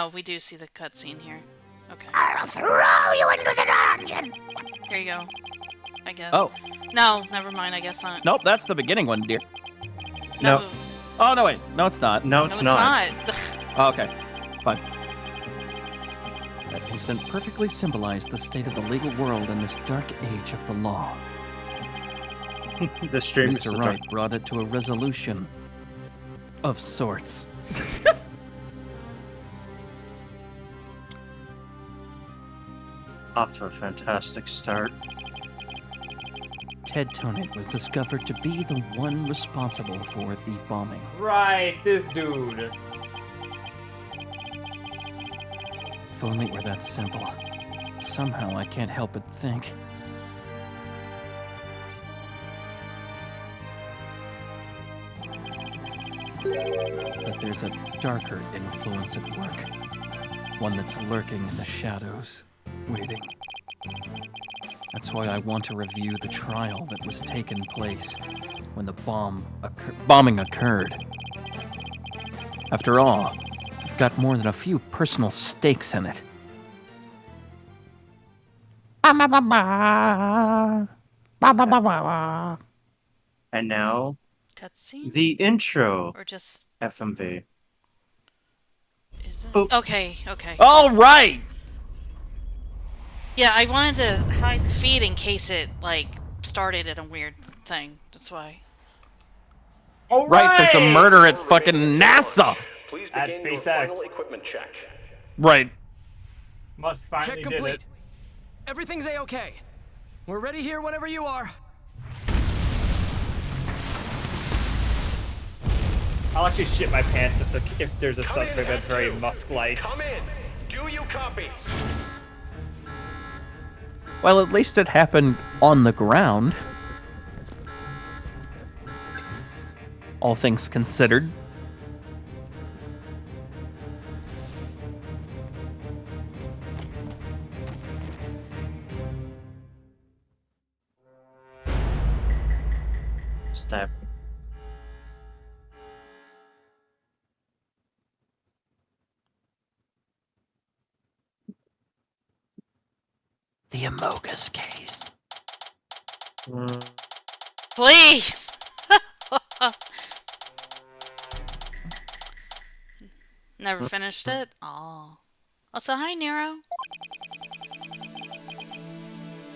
Oh, we do see the cutscene here. Okay. I'll throw you into the dungeon. Here you go. I guess. Oh. No, never mind. I guess not. Nope, that's the beginning one, dear. No. Oh, no, wait. No, it's not. No, No, it's it's not. not. Oh, okay. Fine. That instant perfectly symbolized the state of the legal world in this dark age of the law. The stream is Mr. Wright brought it to a resolution. Of sorts. off to a fantastic start. Ted Tonit was discovered to be the one responsible for the bombing. Right, this dude. If only it were that simple. Somehow I can't help but think. That there's a darker influence at work. One that's lurking in the shadows, waiting. That's why I want to review the trial that was taking place when the bombing occurred. After all, I've got more than a few personal stakes in it. And now, Cutscene? the intro Or just... FMV. Is it? Boop. Okay. All right! Yeah, I wanted to hide the feed in case it, like, started at a weird thing. That's why. All Right, there's a murder at fucking NASA! Please At begin your SpaceX. final equipment check. Right. Must finally Check did complete. it. Everything's a-okay. We're ready here whenever you are. I'll actually shit my pants if there's a Come in, suspect that's Act very Two. Musk-like. Come in. Do you copy? Well, at least it happened on the ground. All things considered. Stab. The Amogus case. Please! Never finished it? Oh. Also, hi, Nero.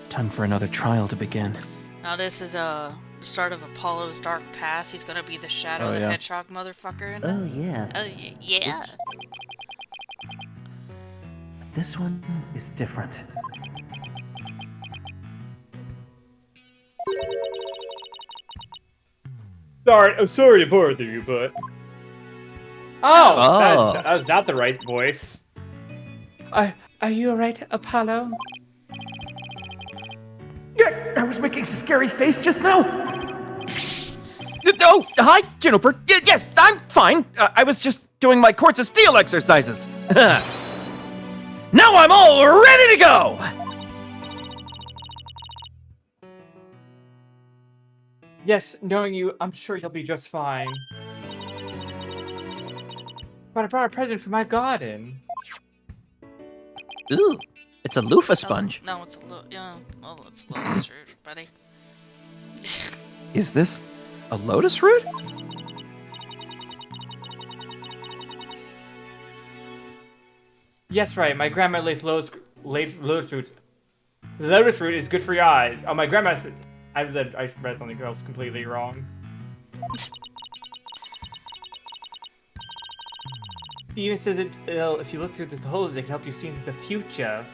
Time for another trial to begin. Now, this is the start of Apollo's Dark Past. He's gonna be the Shadow Oh, the yeah. Hedgehog motherfucker in Oh, this. yeah. Oh, yeah. This one is different. I'm sorry to bother you, but... Oh. That was not the right voice. Are you alright, Apollo? Yeah, I was making a scary face just now. Oh, hi, Juniper. Yes, I'm fine. I was just doing my Quartz of Steel exercises. Now I'm all ready to go. Yes, knowing you, I'm sure you'll be just fine. But I brought a present for my garden. Ooh, it's a loofah sponge. No, it's a little. Yeah, well, it's a little rude, buddy. Is this a lotus root? Yes, right. My grandma lays lotus roots. The lotus root is good for your eyes. Oh, my grandma said. I read something else completely wrong. It even says if you look through the holes, it can help you see into the future.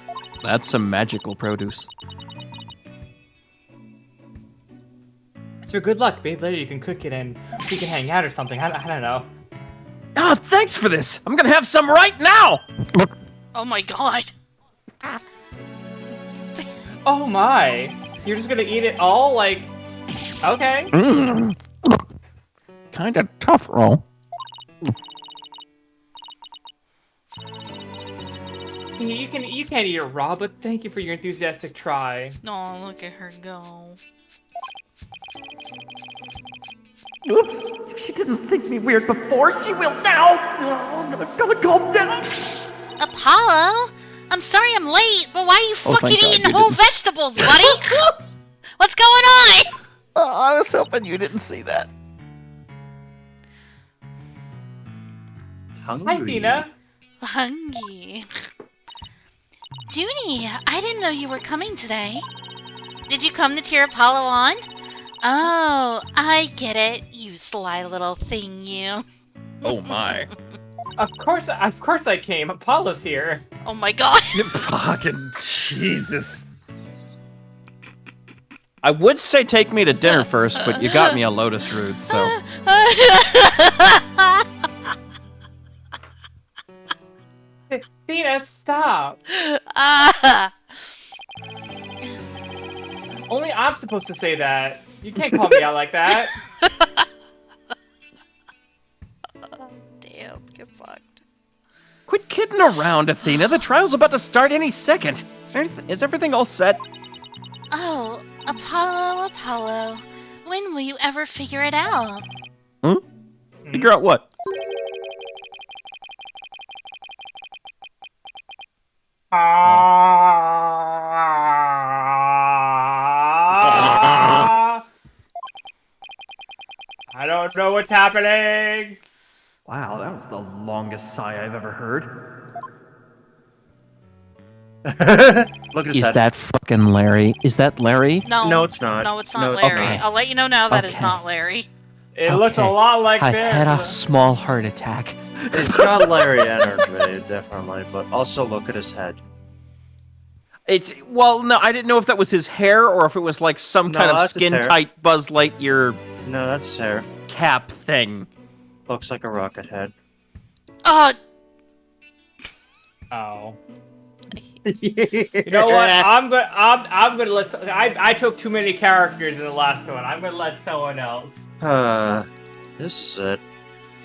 That's some magical produce. It's for good luck, babe. Later you can cook it and we can hang out or something. I don't know. Ah, thanks for this. I'm gonna have some right now. Oh my god. Oh my! You're just gonna eat it all? Like, okay. Kinda tough, roll. You can't eat it raw, but thank you for your enthusiastic try. No, look at her go. Oops, if she didn't think me weird before, she will now. Oh, I've gotta calm down. Apollo? I'm sorry I'm late, but why are you Oh, fucking thank God eating you whole didn't. vegetables, buddy? What's going on? I was hoping you didn't see that. Hi, Hungry. Tina. Hungry. Junie, I didn't know you were coming today. Did you come to cheer Apollo on? Oh, I get it, you sly little thing, you. Oh my. Of course I came. Apollo's here. Oh my god. Fucking Jesus. I would say take me to dinner first, but you got me a lotus root, so. Tina, stop. Ah. Only I'm supposed to say that. You can't call me out like that. Damn, get fucked. Quit kidding around, Athena. The trial's about to start any second. Is everything all set? Oh, Apollo, Apollo. When will you ever figure it out? Figure out what? I don't know what's happening. Wow, that was the longest sigh I've ever heard. Look at his Is head. that fucking Larry? Is that Larry? No. No, it's not. No, it's not No, it's Larry. not. I'll let you know now that it's Okay. not Larry. It looked a Okay. lot like I this. had a small heart attack. It's got Larry energy, definitely, but also look at his head. Well, no, I didn't know if that was his hair or if it was like some No, kind of that's his hair. skin-tight Buzz Lightyear No, that's his hair. cap thing. Looks like a rocket head. Oh, Oh. You know what? I'm gonna let. I took too many characters in the last one. I'm gonna let someone else. This is it.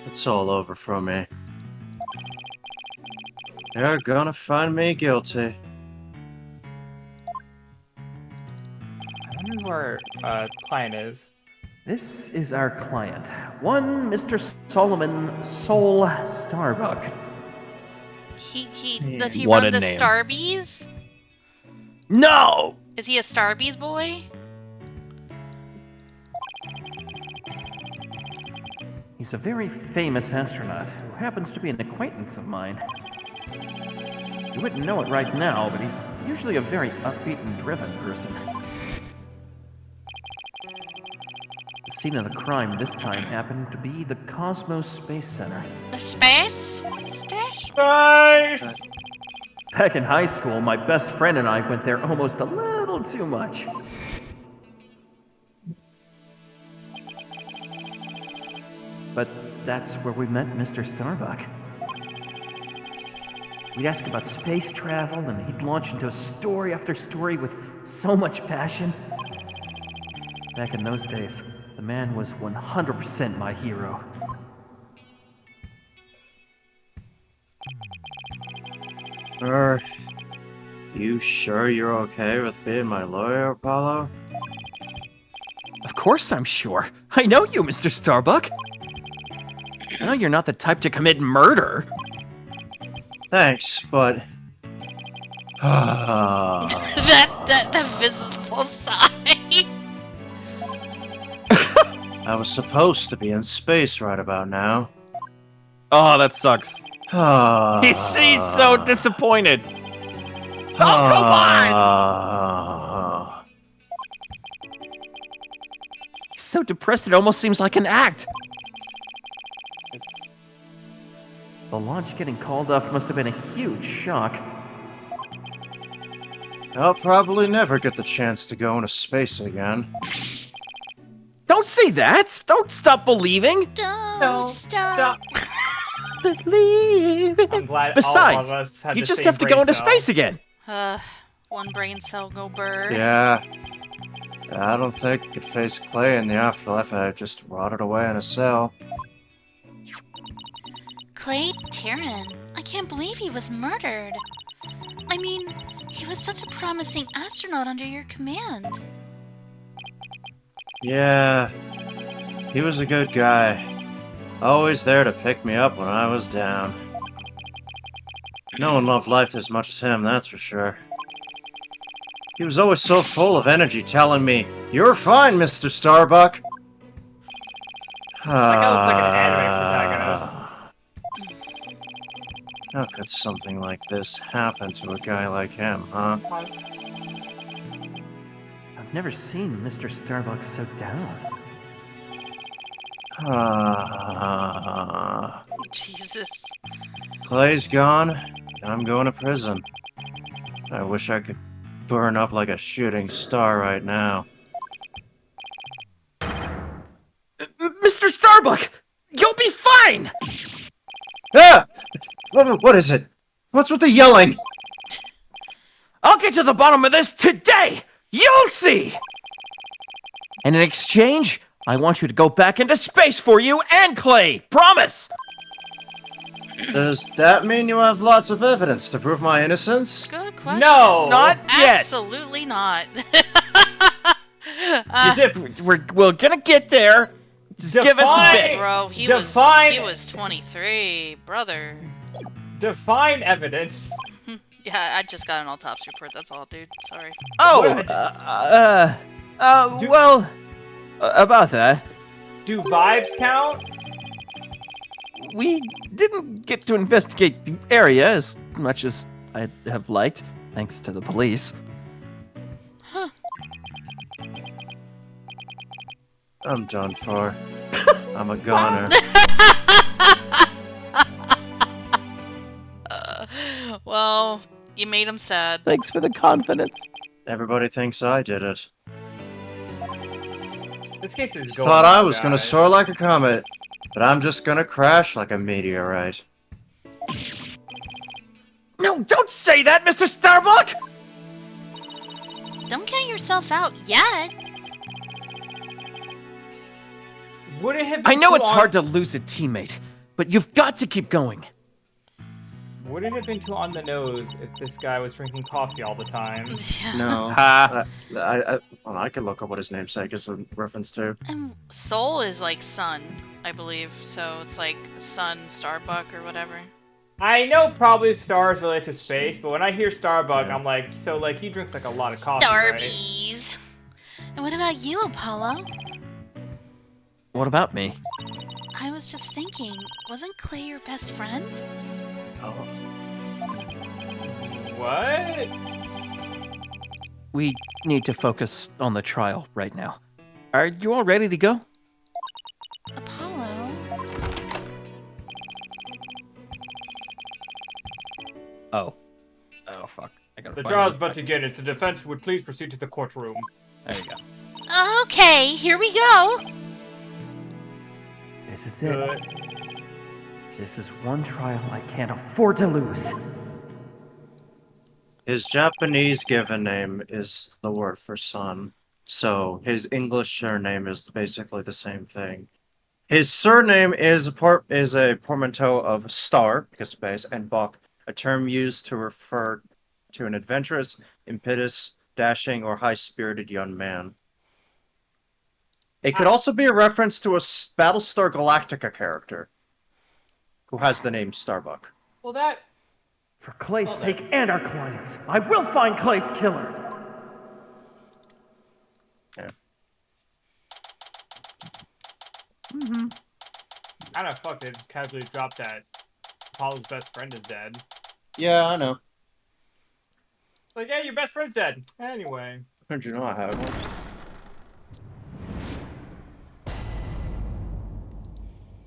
It's all over for me. They're gonna find me guilty. I wonder who our client is. This is our client, one Mr. Solomon Soul Starbuck. Does he What run a the name. Starbies? No! Is he a Starbies boy? He's a very famous astronaut who happens to be an acquaintance of mine. You wouldn't know it right now, but he's usually a very upbeat and driven person. The scene of the crime this time happened to be the Cosmos Space Center. The space? Stash? Nice. Back in high school, my best friend and I went there almost a little too much. But that's where we met Mr. Starbuck. We'd ask about space travel, and he'd launch into story after story with so much passion. Back in those days, the man was 100% my hero. You sure you're okay with being my lawyer, Apollo? Of course I'm sure. I know you, Mr. Starbuck. I know you're not the type to commit murder. Thanks, but... that visible sigh. I was supposed to be in space right about now. Oh, that sucks. He's so disappointed. Oh, come on! He's so depressed it almost seems like an act. The launch getting called off must have been a huge shock. I'll probably never get the chance to go into space again. Don't say that! Don't stop believing! Don't stop. Believe I'm glad Besides, all of us had you the just same have to brain go into cell. space again. One brain cell go burr. Yeah. I don't think I could face Clay in the afterlife. I just rotted away in a cell. Clay Taryn, I can't believe he was murdered. I mean, he was such a promising astronaut under your command. Yeah. He was a good guy. Always there to pick me up when I was down. No one loved life as much as him, that's for sure. He was always so full of energy, telling me, "You're fine, Mr. Starbuck." That guy looks like an anime protagonist. How could something like this happen to a guy like him, huh? I've never seen Mr. Starbucks so down. Jesus. Clay's gone, and I'm going to prison. I wish I could burn up like a shooting star right now. Mr. Starbuck! You'll be fine! Ah! What is it? What's with the yelling? I'll get to the bottom of this today! You'll see! And in exchange, I want you to go back into space for you and Clay! Promise! Does that mean you have lots of evidence to prove my innocence? Good question. No! Not yet! Absolutely not. We're gonna get there. Just give us a bit. Bro, he Define- was 23, brother. Define evidence. Yeah, I just got an autopsy report. That's all, dude. Sorry. Oh, Do- well, about that. Do vibes count? We didn't get to investigate the area as much as I'd have liked, thanks to the police. Huh. I'm done for. I'm a goner. Well, you made him sad. Thanks for the confidence. Everybody thinks I did it. This case is going. Thought I was gonna guys. soar like a comet, but I'm just gonna crash like a meteorite. No, don't say that, Mr. Starbuck! Don't count yourself out yet. Would it have been I know too it's hard to lose a teammate, but you've got to keep going. Would it have been too on the nose if this guy was drinking coffee all the time? Yeah. No. Ha! I could look up what his namesake is a reference to. And Soul is like sun, I believe. So it's like Sun Starbuck or whatever. I know probably stars relate to space, but when I hear Starbuck, I'm like, so like he drinks like a lot of coffee, right? Starbies. And what about you, Apollo? What about me? I was just thinking, wasn't Clay your best friend? Oh. What? We need to focus on the trial right now. Are you all ready to go? Apollo? Oh. Oh, fuck. I gotta The find trial's it. about to begin. If the defense would please proceed to the courtroom. There you go. Okay, here we go. This is it. Good. This is one trial I can't afford to lose. His Japanese given name is the word for sun, so his English surname is basically the same thing. His surname is a portmanteau of star, because space, and buck, a term used to refer to an adventurous, impetuous, dashing, or high-spirited young man. It could also be a reference to a Battlestar Galactica character who has the name Starbuck. Well, that. For Clay's sake and our clients, I will find Clay's killer. Yeah. Kind of fucked it. Just casually dropped that Apollo's best friend is dead. Yeah, I know. Like, yeah, your best friend's dead. Anyway. How did you know I had one?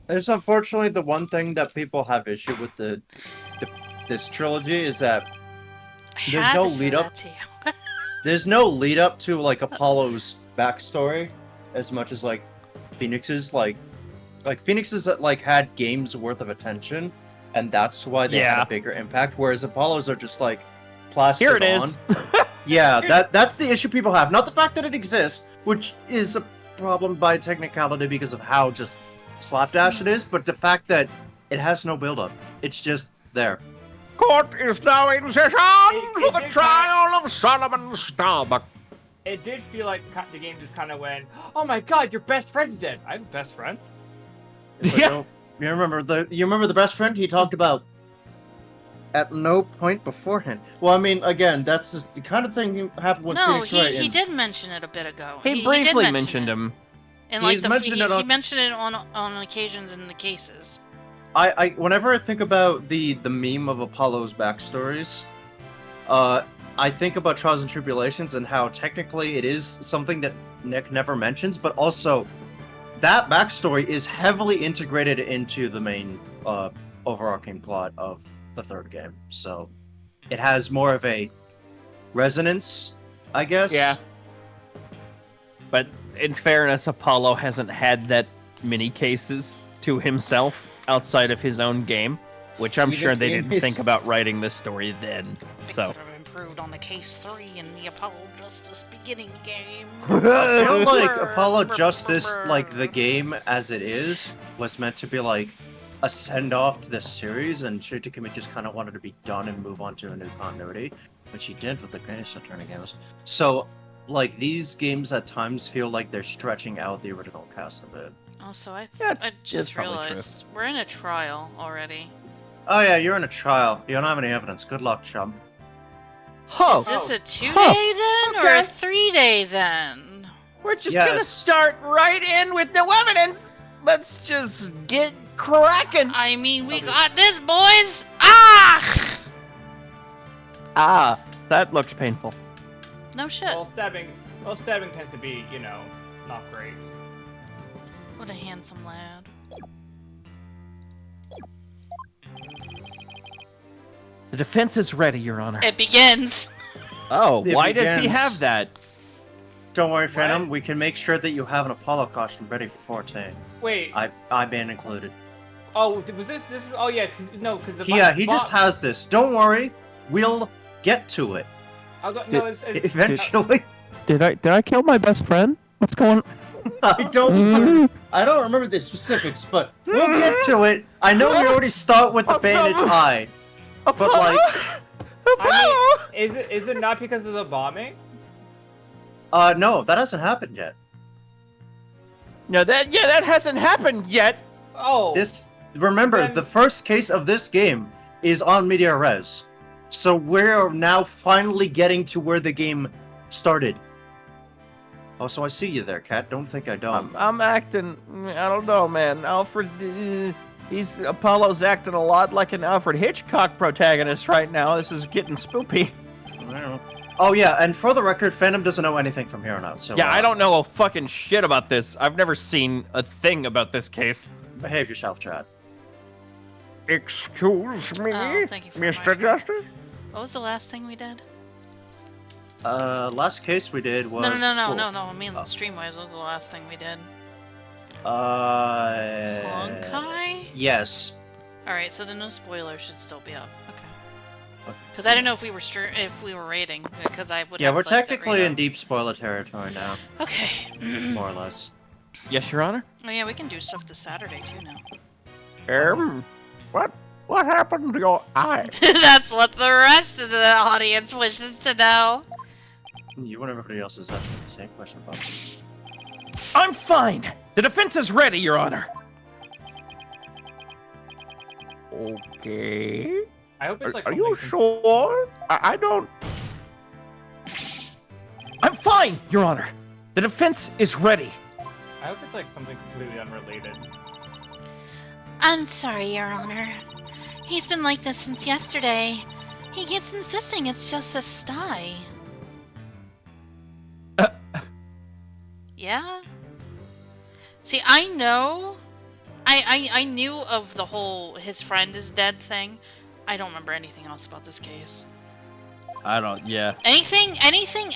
It's unfortunately the one thing that people have issue with this trilogy is that there's Had no to show lead up. that to you. There's no lead up to like Apollo's backstory as much as like Phoenix's like Phoenix's like had games worth of attention, and that's why they had Yeah. a bigger impact. Whereas Apollo's are just like plastered Here it on. is. Yeah, that's the issue people have. Not the fact that it exists, which is a problem by technicality because of how just slapdash it is, but the fact that it has no build up. It's just there. Court is now in session It for the did trial of Solomon Starbuck. It did feel like the game just kind of went, oh my god, your best friend's dead. I have a best friend. It's like, Yeah. oh, you remember the best friend he talked about at no point beforehand. Well, I mean, again, that's just the kind of thing that happened with No, Phoenix Wright. he and did mention it a bit ago. He did briefly mention mentioned it. him. And like He's mentioned it he on- mentioned it on occasions in the cases. I whenever I think about the meme of Apollo's backstories, I think about Trials and Tribulations and how technically it is something that Nick never mentions, but also that backstory is heavily integrated into the main overarching plot of the third game. So it has more of a resonance, I guess. Yeah. But in fairness, Apollo hasn't had that many cases to himself outside of his own game, which I'm Even sure they in didn't his- think about writing this story then. So Could have improved on the case 3 in the Apollo Justice beginning game. I feel like Apollo Justice, like the game as it is, was meant to be like a send off to this series, and Shinji Mikami just kind of wanted to be done and move on to a new continuity, which he did with the Greatest Attorney games. So, like, these games at times feel like they're stretching out the original cast a bit. Also, I That's just probably true. realized we're in a trial already. Oh yeah, you're in a trial. You don't have any evidence. Good luck, chump. Oh, Is this a 2-day Huh. then or a Okay. 3-day then? we're just gonna Yes. start right in with no evidence. Let's just get cracking. I mean, we got this, boys! Ah! Ah, that looks painful. No shit. Well, stabbing tends to be, you know, not great. What a handsome lad. The defense is ready, Your Honor. It begins. Oh, It why does he begins. have that? Don't worry, Phantom. What? We can make sure that you have an Apollo costume ready for 14. Wait. I been included. Oh, was this? Oh yeah, because the. Yeah, he just has this. Don't worry. We'll get to it I'll go, Did- no, it's, eventually. Did I kill my best friend? What's going? I don't remember the specifics, but we'll get to it. I know we already start with the bandage eye, but like, I mean, is it not because of the bombing? no, that hasn't happened yet. No, that hasn't happened yet. Oh. Remember, Then- the first case of this game is on Media Res, so we're now finally getting to where the game started. Oh, so I see you there, Cat. Don't think I don't. I'm acting. I don't know, man. Alfred. Apollo's acting a lot like an Alfred Hitchcock protagonist right now. This is getting spoopy. I don't know. Oh yeah, and for the record, Phantom doesn't know anything from here on out. So Yeah, I don't know a fucking shit about this. I've never seen a thing about this case. behave yourself, Chad. Excuse me, Oh, thank you for Mr. reminding me. Justice? What was the last thing we did? Last case we did was No. school. I mean, stream-wise, what was the last thing we did? Honkai? Yes. Alright, so the no spoiler should still be up. Okay. Okay. Because I didn't know if we were rating, because I would Yeah, have we're liked that technically in readout. deep spoiler territory now, Okay. more or less. Yes, Your Honor. Oh yeah, we can do stuff this Saturday too now. What happened to your eye? That's what the rest of the audience wishes to know. You and everybody else is asking the same question about me. I'm fine. The defense is ready, Your Honor. Okay. I hope it's like. Are you something- sure? I don't. I'm fine, Your Honor. The defense is ready. I hope it's like something completely unrelated. I'm sorry, Your Honor. He's been like this since yesterday. He keeps insisting it's just a sty. Yeah? See, I know. I knew of the whole his friend is dead thing. I don't remember anything else about this case. I don't. Yeah. Anything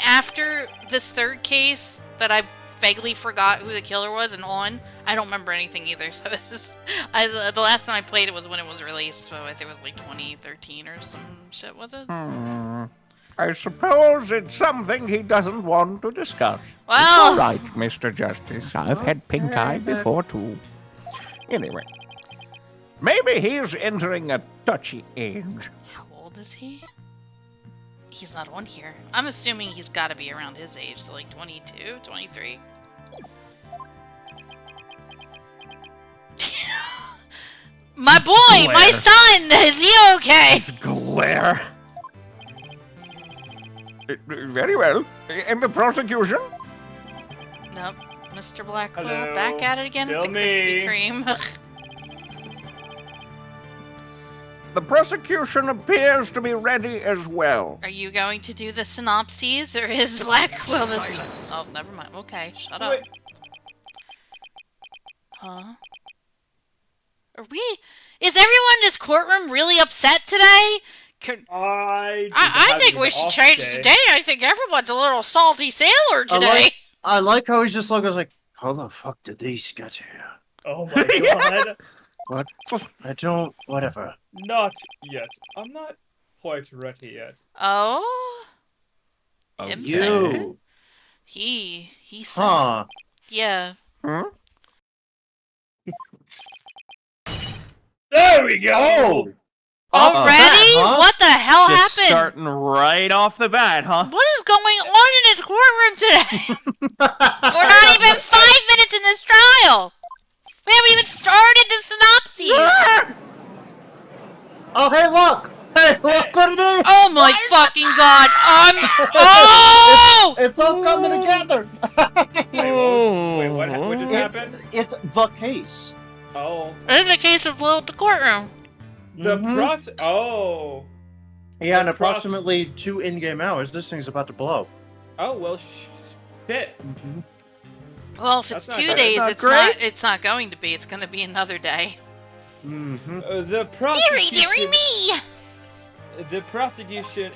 after this third case that I vaguely forgot who the killer was and on, I don't remember anything either. So the last time I played it was when it was released, so I think it was like 2013 or some shit, was it? I suppose it's something he doesn't want to discuss. Well, All right, Mr. Justice. I've had pink eye before, too. Anyway, maybe he's entering a touchy age. how old is he? He's not on here. I'm assuming he's got to be around his age, so like 22, 23. My boy, my glare. son, is he okay? This glare. Where? Very well. And the prosecution? Nope. Mr. Blackwell, Hello. back at it again with the Still Krispy me. Kreme. The prosecution appears to be ready as well. Are you going to do the synopses, or is Blackwell the... Oh, never mind. Okay, shut up. Wait, Huh? Are we... Is everyone in this courtroom really upset today? I think we should change the date. I think everyone's a little salty sailor today. I like how he's just looking like, how the fuck did these get here? Oh my god. What? I don't. Whatever. Not yet. I'm not quite ready yet. Oh? Oh, Him you. You. He said... Huh. Yeah. Hmm? There we go! Oh! Already? huh? What the hell Just happened? starting right off the bat, huh? What is going on in this courtroom today? We're not even 5 minutes in this trial. We haven't even started the synopses. Oh, hey, look! Hey, look what it is! Oh my fucking god! Oh! It's all coming together! Wait, what just It's, happened? it's the case. Oh. This is a case of the courtroom. The Mhm. process. Oh. Yeah, in The proc- approximately 2 in-game hours, this thing's about to blow. Oh, well, shit. Well, if it's That's 2 not- days, not it's great. not going to be. It's going to be another day. Mm-hmm. The prosecution. Dearie me! The prosecution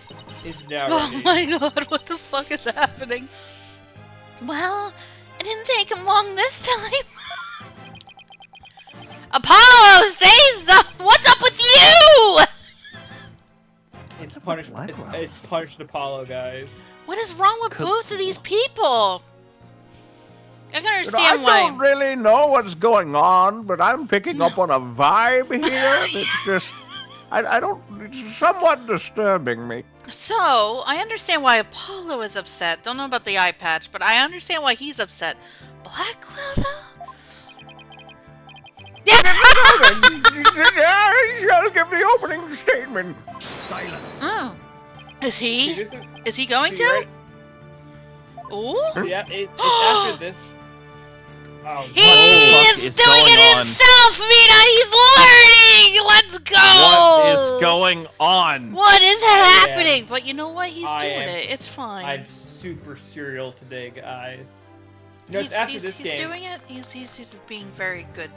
is now Oh ready. my god, what the fuck is happening? Well, it didn't take him long this time. Apollo, say something! What's up with you? It's punished. It's punished Apollo, guys. What is wrong with both of these people? I can I understand why. don't really know what's going on, but I'm picking up on a vibe here that's just... I don't... It's somewhat disturbing me. So, I understand why Apollo is upset. Don't know about the eye patch, but I understand why he's upset. Blackwell, though? I shall give the opening statement. Silence. Mm. Is he? See, this is- Is he going see, to? right- Ooh. Yeah, it's after this. Oh, He What is is doing going it on? himself, Mina! He's learning! Let's go! What is going on? What is I am- happening? But you know what? He's I doing am- it. It's fine. I'm super serial today, guys. No, it's he's after this game. doing it. He's being very good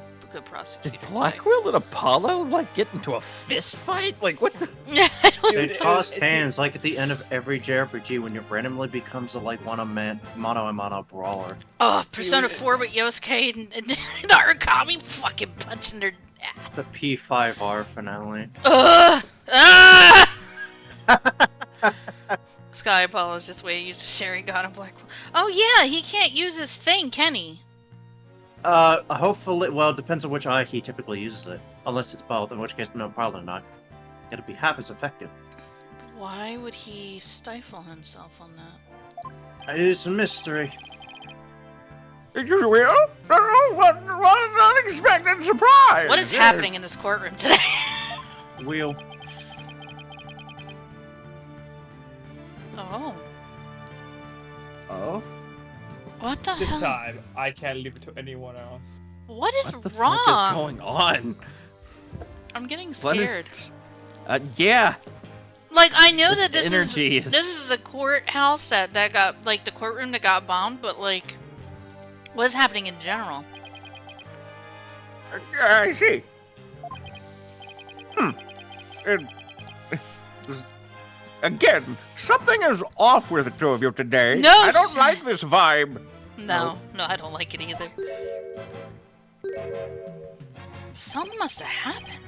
prosecutor. Did Blackwell and Apollo like get into a fist fight? Like what the? today. I don't They Dude, tossed it's- hands like at the end of every JRPG when it randomly becomes a mono-a-mono brawler. Oh, Persona Dude, 4 with Yosuke and Narukami fucking punching their... The P5R finale. Ugh! Ah! Sky Apollo's just waiting to use the Sharingan and Blackwell. Oh yeah, he can't use his thing, can he? Hopefully, well, it depends on which eye he typically uses it. Unless it's both, in which case, no, probably not. It'll be half as effective. Why would he stifle himself on that? It is a mystery. You will? What an unexpected surprise! What is happening in this courtroom today? Wheel. Oh. Oh, What the This hell? time, I can't leave it to anyone else. What is what the wrong? fuck is going on? I'm getting What scared. is? Yeah. Like, I know This that energy is- this is a courthouse that got, like, the courtroom that got bombed, but, like, what is happening in general? I see. Again, something is off with the two of you today. No, I don't like this vibe. No, I don't like it either. Something must have happened.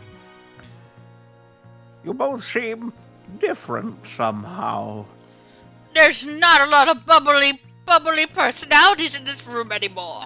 You both seem different somehow. There's not a lot of bubbly personalities in this room anymore.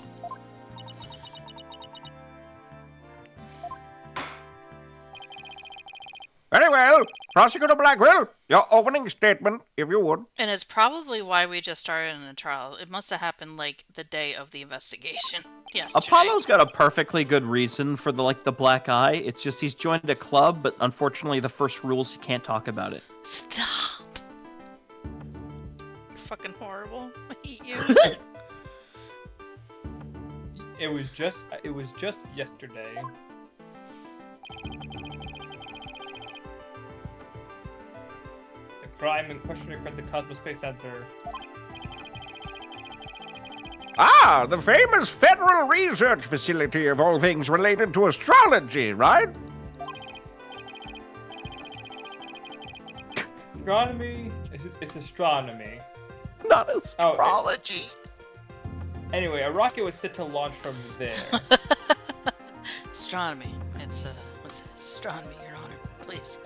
Very well. Prosecutor Blackwell, your opening statement, if you would. And it's probably why we just started in a trial. It must have happened like the day of the investigation. Yesterday. Apollo's got a perfectly good reason for the black eye. It's just he's joined a club, but unfortunately the first rule's he can't talk about it. Stop. You're fucking horrible. I hate you. It was just yesterday. The crime in question occurred at the Cosmos Space Center. Ah, the famous Federal Research Facility of all things related to astrology, right? Astronomy? It's astronomy. Not astrology. Anyway, a rocket was set to launch from there. Astronomy. It's astronomy, Your Honor. Please.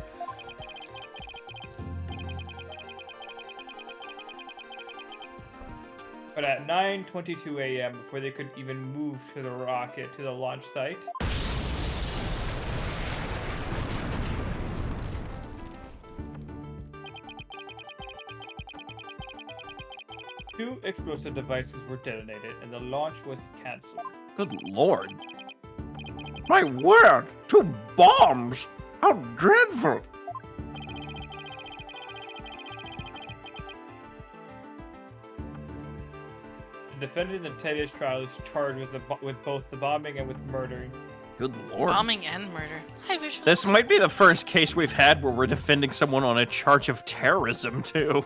But at 9:22 a.m., before they could even move to the rocket to the launch site, two explosive devices were detonated and the launch was cancelled. Good lord. My word, 2 bombs! How dreadful! The defendant in Teddy's trial is charged with both the bombing and with murdering. Good lord. Bombing and murder. Hi, visuals. This might be the first case we've had where we're defending someone on a charge of terrorism, too.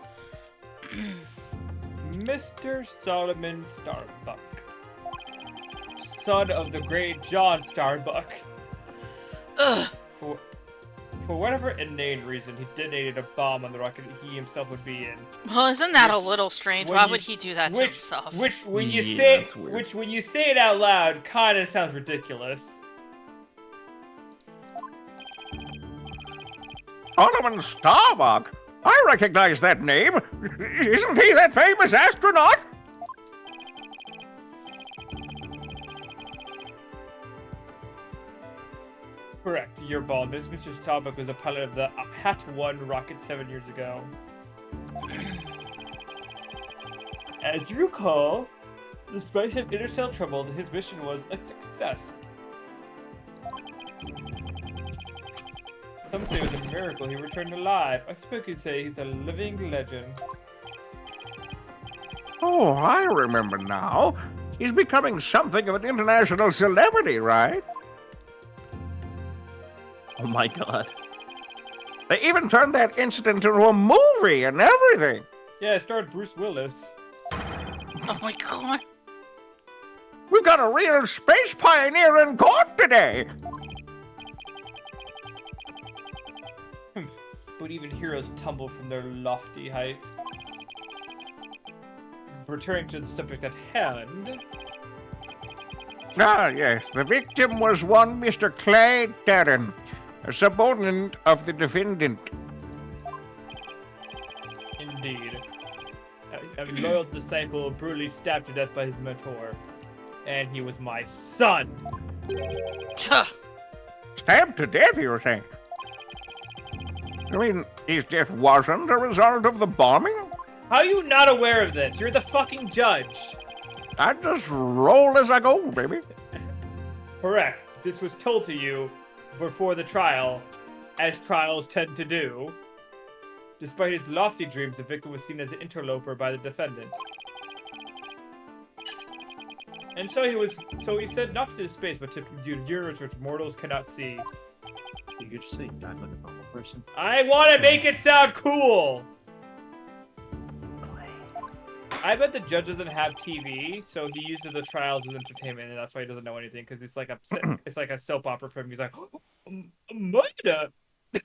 Mr. Solomon Starbuck, son of the great John Starbuck. Ugh. For whatever inane reason, he detonated a bomb on the rocket he himself would be in. Well, isn't that a little strange? Why would he do that to himself? Which, when you Yeah, that's weird. when you say it out loud, kind of sounds ridiculous. Solomon Starbuck? I recognize that name. Isn't he that famous astronaut? Correct, you're bald. Mr. Starbuck was the pilot of the Hat 1 rocket 7 years ago. As you recall, despite some interstellar trouble, his mission was a success. Some say it was a miracle he returned alive. I suppose you'd say he's a living legend. Oh, I remember now. He's becoming something of an international celebrity, right? Oh my god. They even turned that incident into a movie and everything. Yeah, it starred Bruce Willis. Oh my god. We've got a real space pioneer in court today. But even heroes tumble from their lofty heights. Returning to the subject at hand. Ah, yes, the victim was one Mr. Clay Terran, a subordinate of the defendant. Indeed. A loyal disciple brutally stabbed to death by his mentor. And he was my son! Tuh. Stabbed to death, you say? I mean, his death wasn't a result of the bombing? How are you not aware of this? You're the fucking judge! I just roll as I go, baby. Correct. This was told to you before the trial, as trials tend to do. Despite his lofty dreams, the victim was seen as an interloper by the defendant. And so he said not to space, but to universe which mortals cannot see. You could just say you died like a normal person. I want to make it sound cool! I bet the judge doesn't have TV, so he uses the trials as entertainment, and that's why he doesn't know anything, because it's like a soap opera for him. He's like, murder! Oh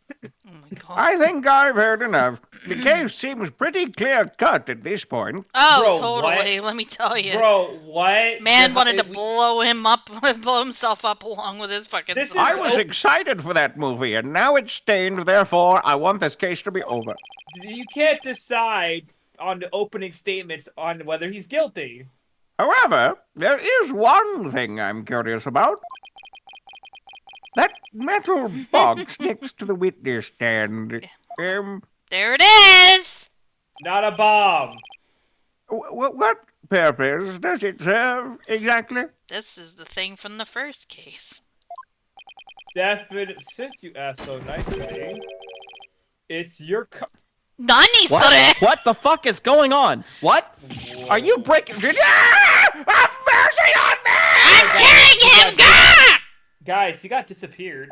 my god. I think I've heard enough. The case seems pretty clear-cut at this point. Oh, Bro, totally. what? Let me tell you. Bro, what? Man wanted to blow himself up along with his fucking This is- son. I was excited for that movie, and now it's stained, therefore I want this case to be over. You can't decide on the opening statements on whether he's guilty. However, there is one thing I'm curious about. That metal box next to the witness stand. There it is! Not a bomb. What purpose does it serve exactly? This is the thing from the first case. Definite. Since you asked so nicely, it's your. Nani, What? sore! What the fuck is going on? What? Are you breaking? Ah! Have mercy on me! I'm killing him! Gah! Guys, he got disappeared.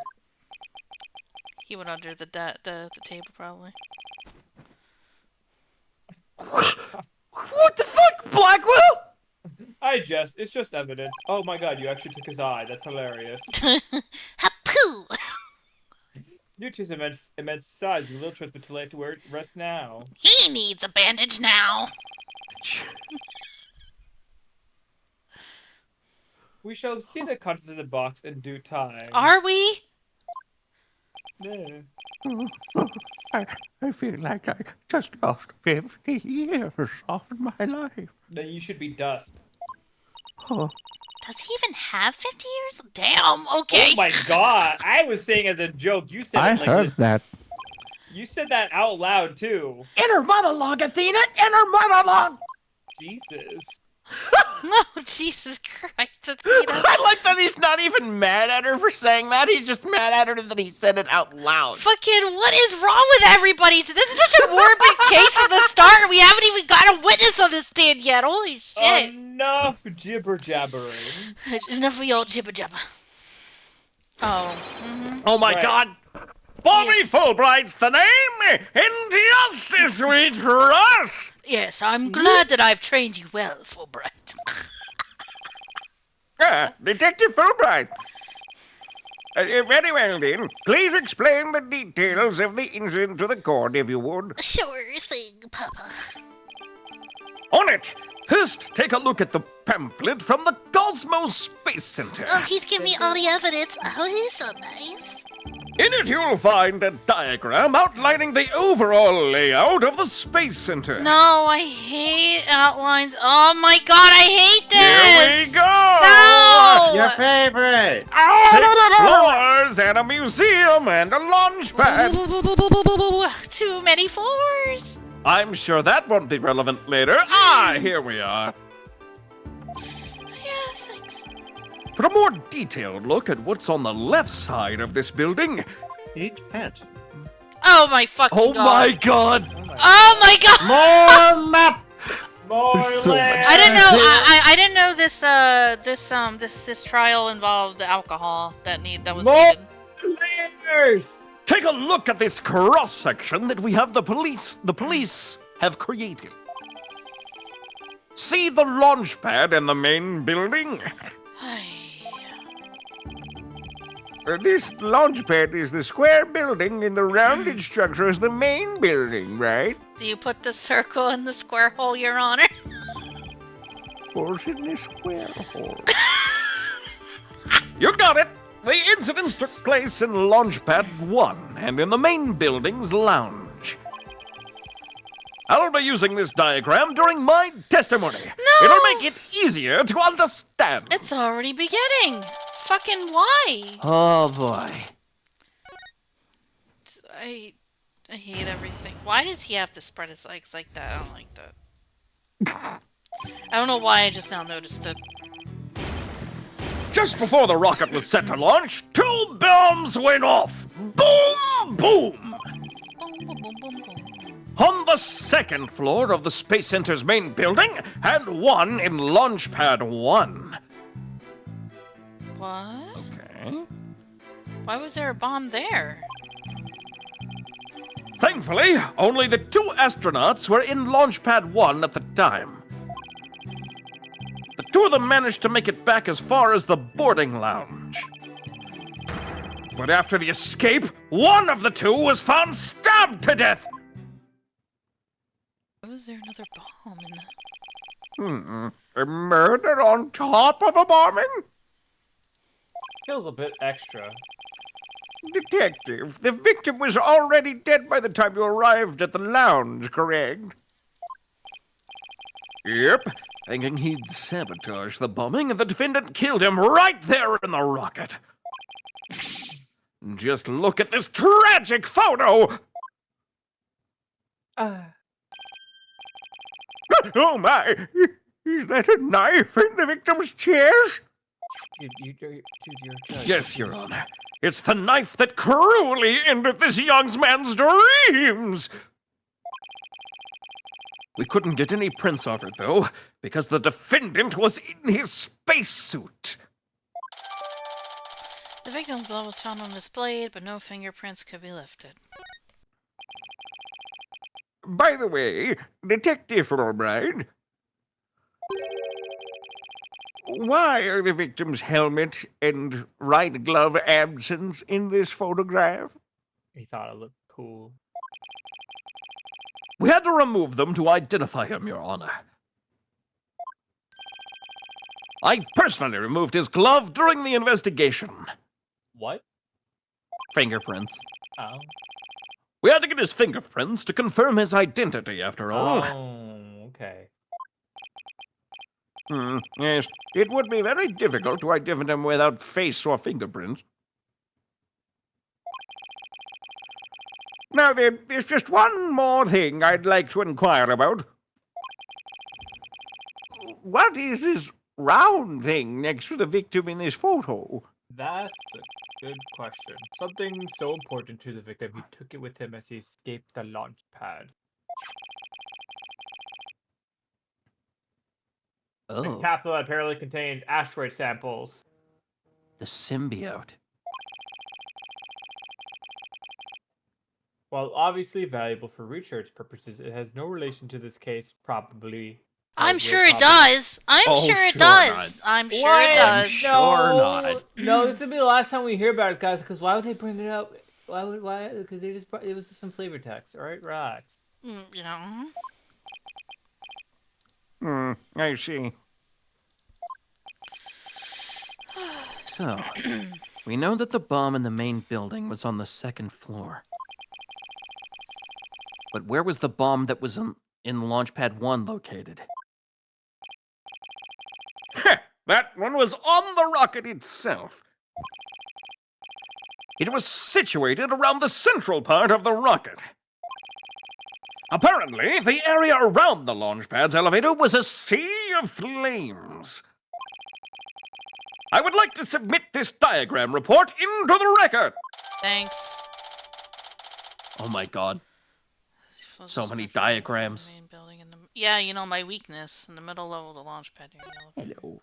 He went under the table, probably. What the fuck, Blackwell? It's just evidence. Oh my god, you actually took his eye. That's hilarious. Hapoo! Due to his immense size, the little trust too late to where it rests now. He needs a bandage now. We shall see the contents of the box in due time. Are we? Yeah. I feel like I just lost 50 years of my life. Then you should be dust. Oh, Does he even have 50 years? Damn, okay. Oh my god! I was saying as a joke. You said I it like heard that. You said that out loud too. Inner monologue, Athena! Inner monologue! Jesus. Oh, Jesus Christ, Athena. I like that he's not even mad at her for saying that. He's just mad at her that he said it out loud. Fucking, what is wrong with everybody? This is such a morbid case from the start. We haven't even got a witness on the stand yet. Holy shit. Enough jibber jabbering. Enough of y'all jibber jabber. Oh. Mm-hmm. Oh my Right. god! Bobby Yes. Fulbright's the name! In justice we trust! Yes, I'm glad that I've trained you well, Fulbright. Detective Fulbright. Very well then. Please explain the details of the incident to the court, if you would. Sure thing, Papa. On it! First, take a look at the pamphlet from the Cosmos Space Center. Oh, he's giving me all the evidence. Oh, he's so nice. In it, you'll find a diagram outlining the overall layout of the Space Center. No, I hate outlines. Oh my god, I hate this! Here we go! No! Your favorite! 6 floors and a museum and a launch pad. Too many floors. I'm sure that won't be relevant later. Here we are. Yeah, thanks. For a more detailed look at what's on the left side of this building. Eat pant. Oh my fucking Oh god. my god! Oh my god! More map! More so land. much- I didn't know. I didn't know this trial involved alcohol that was More needed. layers. Take a look at this cross section that we have the police have created. See the launch pad in the main building? This launch pad is the square building and the rounded structure is the main building, right? Do you put the circle in the square hole, Your Honor? Or in the square hole? You got it! The incidents took place in Launchpad 1 and in the main building's lounge. I'll be using this diagram during my testimony. No! It'll make it easier to understand. It's already beginning. Fucking why? Oh boy. I hate everything. Why does he have to spread his legs like that? I don't like that. I don't know why I just now noticed it. Just before the rocket was set to launch, 2 bombs went off. Boom! Boom! Boom, boom, boom, boom, boom. On the 2nd floor of the Space Center's main building, and 1 in Launchpad 1. What? Okay. Why was there a bomb there? Thankfully, only the 2 astronauts were in Launchpad 1 at the time. The 2 of them managed to make it back as far as the boarding lounge. But after the escape, 1 of the 2 was found stabbed to death. Why was there another bomb in the... A murder on top of a bombing? Feels a bit extra. Detective, the victim was already dead by the time you arrived at the lounge, correct? Yep. Thinking he'd sabotage the bombing, and the defendant killed him right there in the rocket. Just look at this tragic photo! Oh my! Is that a knife in the victim's chest? Dude, you're a judge. Yes, Your Honor. It's the knife that cruelly ended this young man's dreams! We couldn't get any prints of it, though, because the defendant was in his spacesuit. The victim's blood was found on this blade, but no fingerprints could be lifted. By the way, Detective Wright, why are the victim's helmet and right glove absent in this photograph? He thought it looked cool. We had to remove them to identify him, Your Honor. I personally removed his glove during the investigation. What? Fingerprints. Oh. We had to get his fingerprints to confirm his identity, after all. Oh, okay. Yes, it would be very difficult to identify him without face or fingerprints. Now, there's just one more thing I'd like to inquire about. What is this round thing next to the victim in this photo? That's a good question. Something so important to the victim, he took it with him as he escaped the launch pad. The Oh, capsule apparently contains asteroid samples. the symbiote. While obviously valuable for research purposes, it has no relation to this case, probably. I'm will sure it probably- does. I'm Oh, sure it sure does. I'm sure What? it does. Sure not. No, this will be the last time we hear about it, guys. Because why would they bring it up? Why? Because they just it was some flavor text. All right, relax. You know. I see. So, we know that the bomb in the main building was on the second floor. But where was the bomb that was in Launchpad 1 located? That one was on the rocket itself. It was situated around the central part of the rocket. Apparently, the area around the launch pad's elevator was a sea of flames. I would like to submit this diagram report into the record. Thanks. Oh my god. So many diagrams. Main building in the, yeah, you know, my weakness in the middle level of the launch pad. Hello.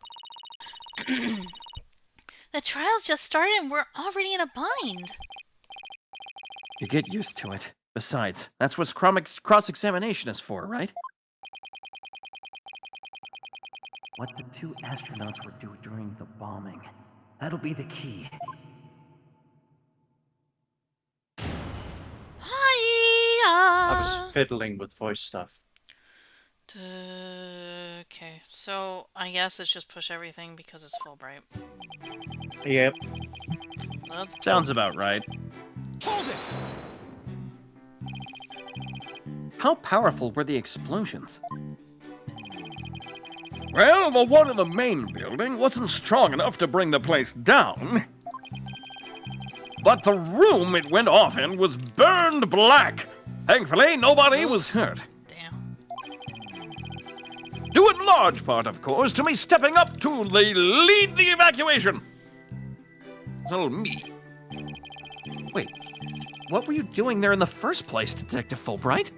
The trial's just started and we're already in a bind. You get used to it. Besides, that's what cross-examination is for, right? What the two astronauts were doing during the bombing. That'll be the key. I Hi. was fiddling with voice stuff. Okay, so I guess it's just push everything because it's Fulbright. Yep. Let's Sounds about right. Hold it! How powerful were the explosions? Well, the one in the main building wasn't strong enough to bring the place down. But the room it went off in was burned black. Thankfully, nobody was hurt. Damn. Due in large part, of course, to me stepping up to lead the evacuation. It's all me. Wait, what were you doing there in the first place, Detective Fulbright?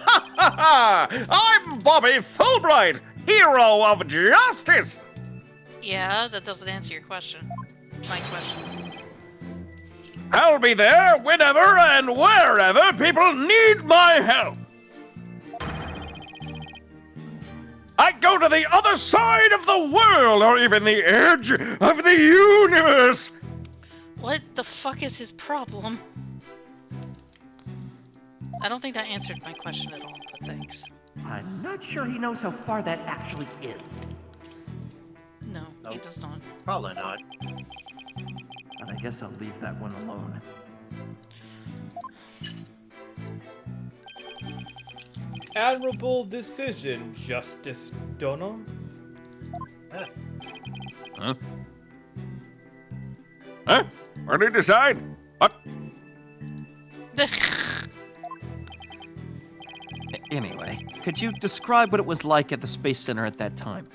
Ha ha ha! I'm Bobby Fulbright, hero of justice! Yeah, that doesn't answer your question. My question. I'll be there whenever and wherever people need my help. I go to the other side of the world, or even the edge of the universe. What the fuck is his problem? I don't think that answered my question at all, but thanks. I'm not sure he knows how far that actually is. No, he Nope. does not. Probably not. But I guess I'll leave that one alone. Admirable decision, Justice Dono. Huh? What did he decide? What? Anyway, could you describe what it was like at the Space Center at that time?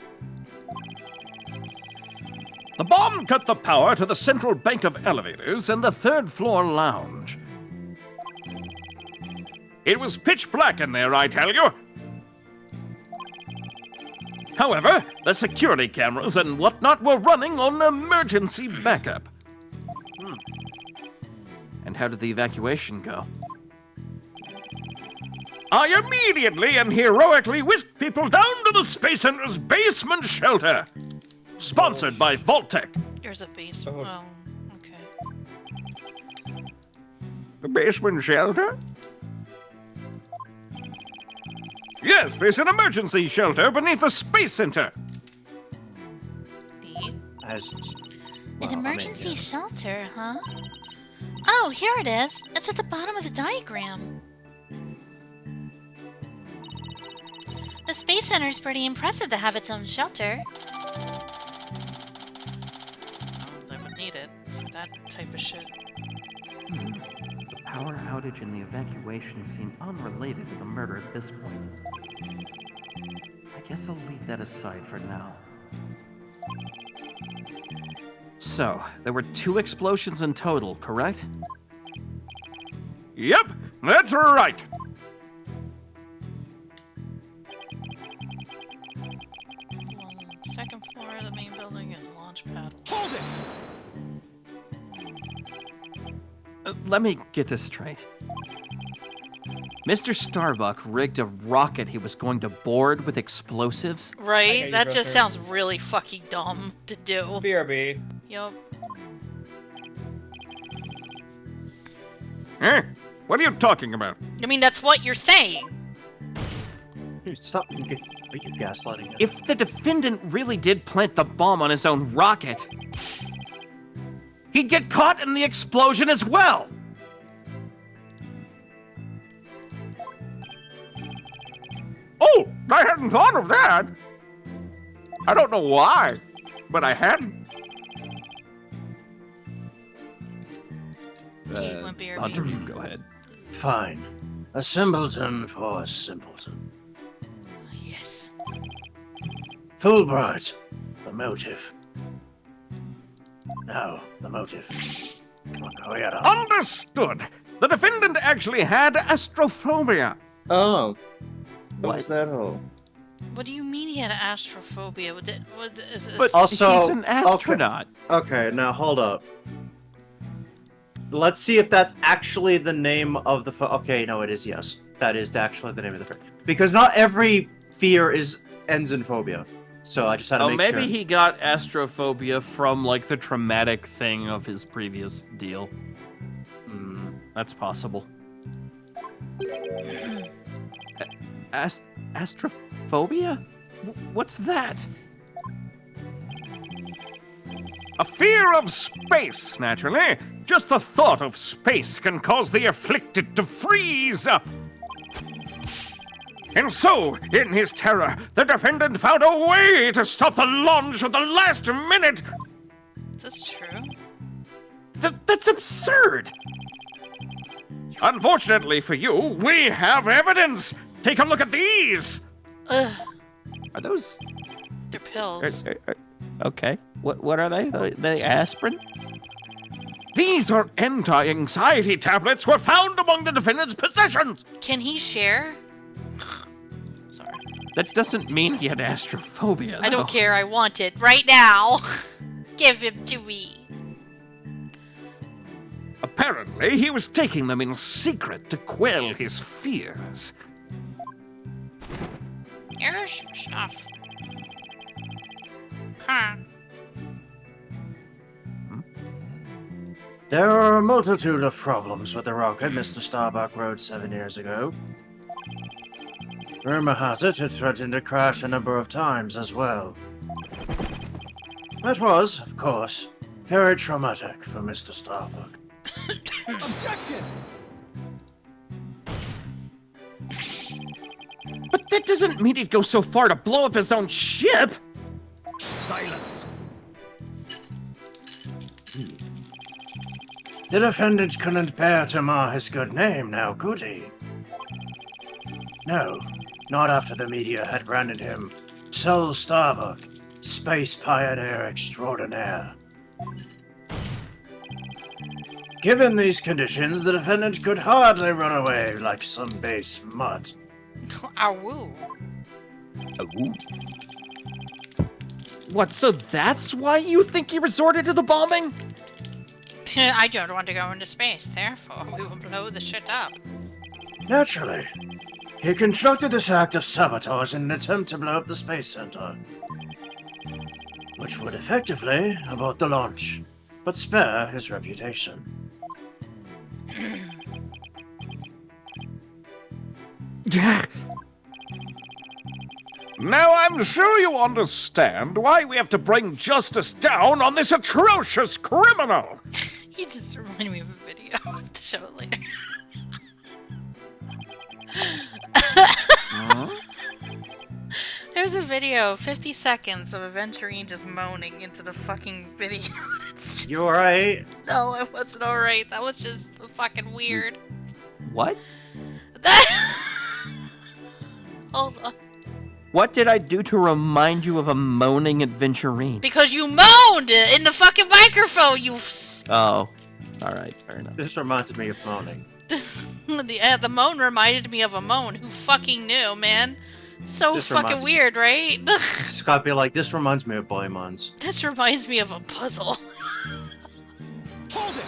The bomb cut the power to the central bank of elevators and the third-floor lounge. It was pitch black in there, I tell you. However, the security cameras and whatnot were running on emergency backup. And how did the evacuation go? I immediately and heroically whisked people down to the Space Center's basement shelter. Sponsored by Vault-Tec. There's a basement. Oh, okay. The basement shelter? Yes, there's an emergency shelter beneath the Space Center. Neat. An emergency shelter, huh? Oh, here it is. It's at the bottom of the diagram. The Space Center is pretty impressive to have its own shelter. They would need it for that type of shit. The power outage and the evacuation seem unrelated to the murder at this point. I guess I'll leave that aside for now. So, there were 2 explosions in total, correct? Yep, that's right. Second floor of the main building and launch pad. Hold it! Let me get this straight. Mr. Starbuck rigged a rocket he was going to board with explosives? Right? you, That just brother. sounds really fucking dumb to do. BRB. Yup. Eh? What are you talking about? I mean, that's what you're saying. Stop. Are you gaslighting me? If the defendant really did plant the bomb on his own rocket, he'd get caught in the explosion as well! Oh, I hadn't thought of that. I don't know why, but I hadn't. Kate went BRB. Hunter, you go ahead. Fine. A simpleton for a simpleton. Yes. Fulbright, the motive. Now, the motive. Come on, hurry it up. Understood. The defendant actually had astrophobia. Oh. What? What's that all? What do you mean he had astrophobia? What is it? But Also, he's an astronaut. Okay, now hold up. Let's see if that's actually the name of the okay, no, it is, yes. That is actually the name of the fear. Because not every fear ends in phobia. So I just had to Oh, make maybe sure. he got astrophobia from, like, the traumatic thing of his previous deal. That's possible. Astrophobia? What's that? A fear of space, naturally. Just the thought of space can cause the afflicted to freeze up. And so, in his terror, the defendant found a way to stop the launch at the last minute. Is this true? That's absurd! Unfortunately for you, we have evidence. Take a look at these. Ugh, Are those... they're pills. Okay. What are they? They aspirin? These are anti-anxiety tablets were found among the defendant's possessions. Can he share? Sorry. That doesn't mean he had astrophobia, I though. don't care. I want it right now. Give him to me. Apparently, he was taking them in secret to quell his fears. Here's stuff. Huh. There are a multitude of problems with the rocket Mr. Starbuck rode 7 years ago. Rumor has it threatened to crash a number of times as well. That was, of course, very traumatic for Mr. Starbuck. Objection! But that doesn't mean he'd go so far to blow up his own ship! Silence! The defendant couldn't bear to mar his good name now, could he? No, not after the media had branded him Sol Starbuck, space pioneer extraordinaire. Given these conditions, the defendant could hardly run away like some base mutt. Awoo. Oh. What, so that's why you think he resorted to the bombing? I don't want to go into space, therefore we will blow the shit up. Naturally. He constructed this act of sabotage in an attempt to blow up the space center, which would effectively abort the launch, but spare his reputation. Now I'm sure you understand why we have to bring justice down on this atrocious criminal. You just reminded me of a video. I'll have to show it later. There's a video, 50 seconds of Aventurine just moaning into the fucking video. It's just... You alright? No, it wasn't alright. That was just fucking weird. What? Hold on. What did I do to remind you of a moaning adventurine? Because you moaned in the fucking microphone, you... Oh, alright, fair enough. This reminds me of moaning. The moan reminded me of a moan. Who fucking knew, man? So This fucking reminds me- weird, right? Scott be like, this reminds me of Boymons. This reminds me of a puzzle. Hold it!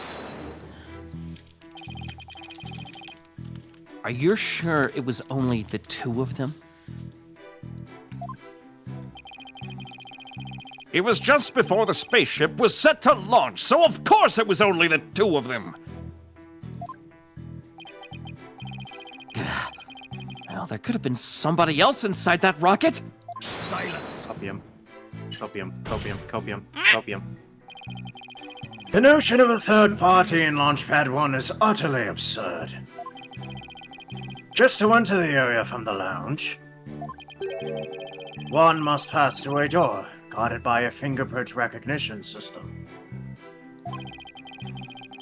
Are you sure it was only the two of them? It was just before the spaceship was set to launch, so of course it was only the two of them. Well, there could have been somebody else inside that rocket. Silence. Copium. Copium, copium, copium, copium. The notion of a third party in Launchpad 1 is utterly absurd. Just to enter the area from the lounge, one must pass through a door guarded by a fingerprint recognition system.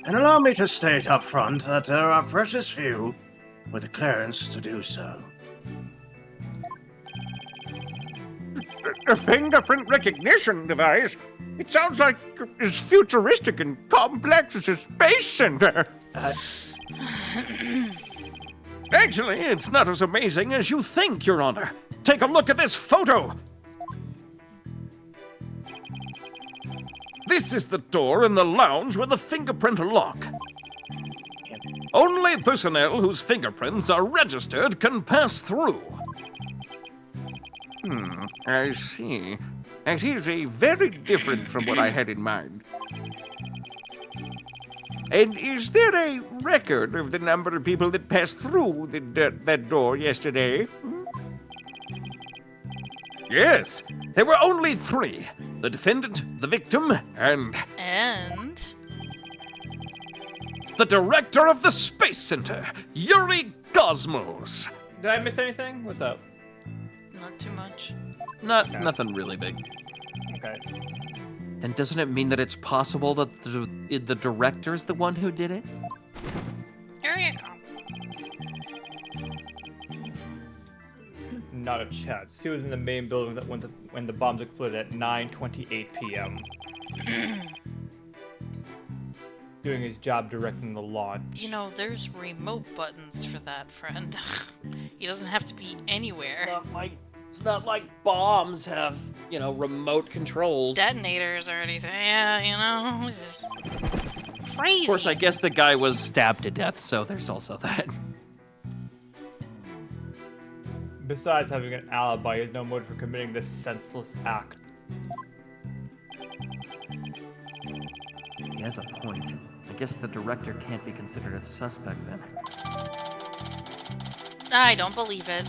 And allow me to state up front that there are precious few with the clearance to do so. A fingerprint recognition device? It sounds like as futuristic and complex as a space center. Actually, it's not as amazing as you think, Your Honor. Take a look at this photo. This is the door in the lounge with the fingerprint lock. Only personnel whose fingerprints are registered can pass through. I see. That is very different from what I had in mind. And is there a record of the number of people that passed through that door yesterday? Yes, there were only 3. The defendant, the victim, and the director of the Space Center, Yuri Cosmos. Did I miss anything? What's up? Not too much. Nothing really big. Okay. Then doesn't it mean that it's possible that the director is the one who did it? Here you go. Not a chance. He was in the main building that when the bombs exploded at 9:28 p.m. Doing his job directing the launch. You know, there's remote buttons for that, friend. He doesn't have to be anywhere. It's not like bombs have, remote controls. Detonators or anything. Yeah, you know. Crazy. Of course, I guess the guy was stabbed to death, so there's also that. Besides having an alibi, he has no motive for committing this senseless act. He has a point. I guess the director can't be considered a suspect then. I don't believe it.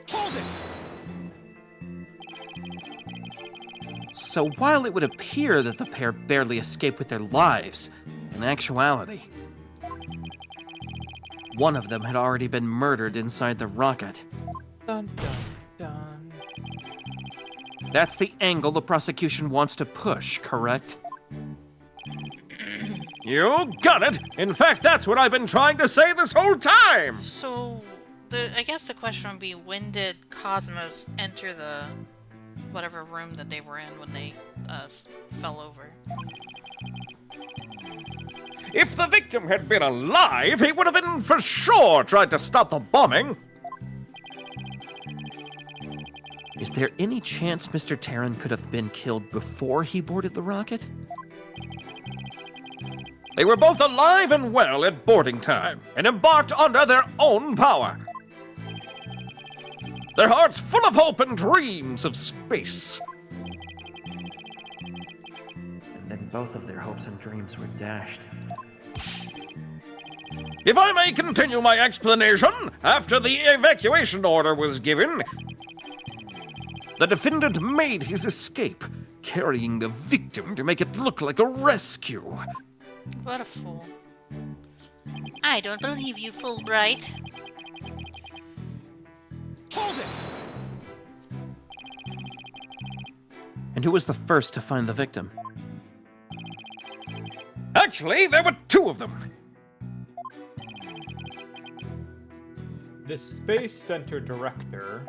Hold it! So while it would appear that the pair barely escaped with their lives, in actuality, one of them had already been murdered inside the rocket. Dun dun That's the angle the prosecution wants to push, correct? You got it! In fact, that's what I've been trying to say this whole time! So, I guess the question would be, when did Cosmos enter the whatever room that they were in when they fell over? If the victim had been alive, he would have been for sure tried to stop the bombing. Is there any chance Mr. Terran could have been killed before he boarded the rocket? They were both alive and well at boarding time, and embarked under their own power. Their hearts full of hope and dreams of space. And then both of their hopes and dreams were dashed. If I may continue my explanation, after the evacuation order was given, the defendant made his escape, carrying the victim to make it look like a rescue. What a fool. I don't believe you, Fulbright. Hold it! And who was the first to find the victim? Actually, there were two of them. The Space Center director,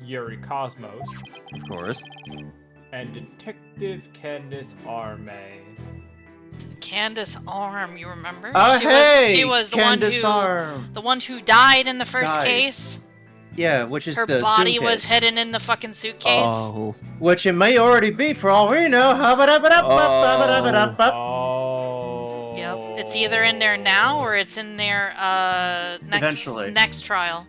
Yuri Cosmos, Of course. and Detective Candace Arme. Candace Arm, you remember? Oh, She was the Candace one who Arm. the one who died in the first Died. case. Yeah, which is Her the body was suitcase. hidden in the fucking suitcase. Oh. Which it may already be for all we know. Oh. Yep. It's either in there now or it's in there Eventually. next trial.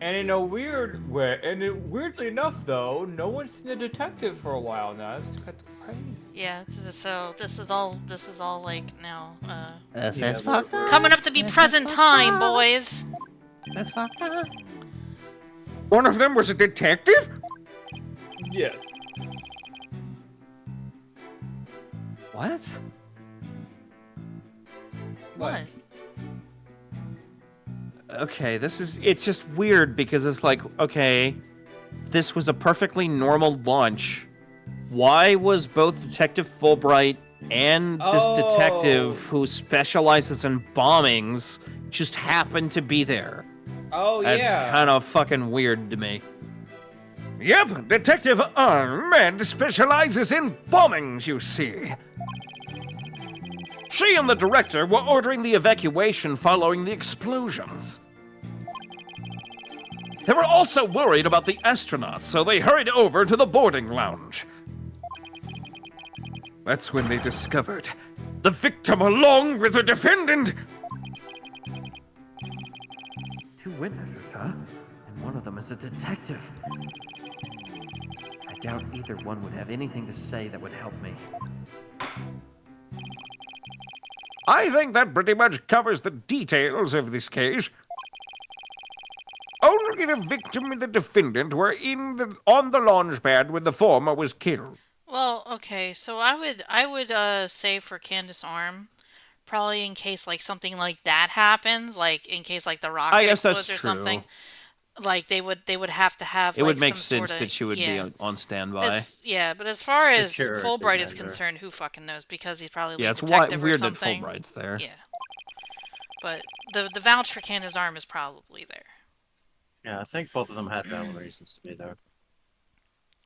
And in a weird way, weirdly enough, though, no one's seen the detective for a while now. It's kind of crazy. Yeah, so this is all like now That's Yeah, fucked up. coming up to be present time, boys. That's fucked up. One of them was a detective? Yes. What? What? Okay, it's just weird because it's like, okay, this was a perfectly normal launch. Why was both Detective Fulbright and this detective who specializes in bombings just happened to be there? Oh, That's yeah. kind of fucking weird to me. Yep, Detective Ahmed specializes in bombings, you see. She and the director were ordering the evacuation following the explosions. They were also worried about the astronauts, so they hurried over to the boarding lounge. That's when they discovered the victim along with the defendant. Two witnesses, huh? And one of them is a detective. I doubt either one would have anything to say that would help me. I think that pretty much covers the details of this case. Only the victim and the defendant were on the launch pad when the former was killed. Well, okay, so I would say for Candace Arm, probably in case like something like that happens, like in case like the rocket I guess that's explodes or true. something, like they would have to have It would like, make some sense sorta, that she would yeah. be on standby. Yeah, but as far as Security Fulbright is measure. concerned, who fucking knows? Because he's probably Yeah, like it's detective or weird that something. Fulbright's there. Yeah, but the vouch for Candace Arm is probably there. Yeah, I think both of them had valid reasons to be there.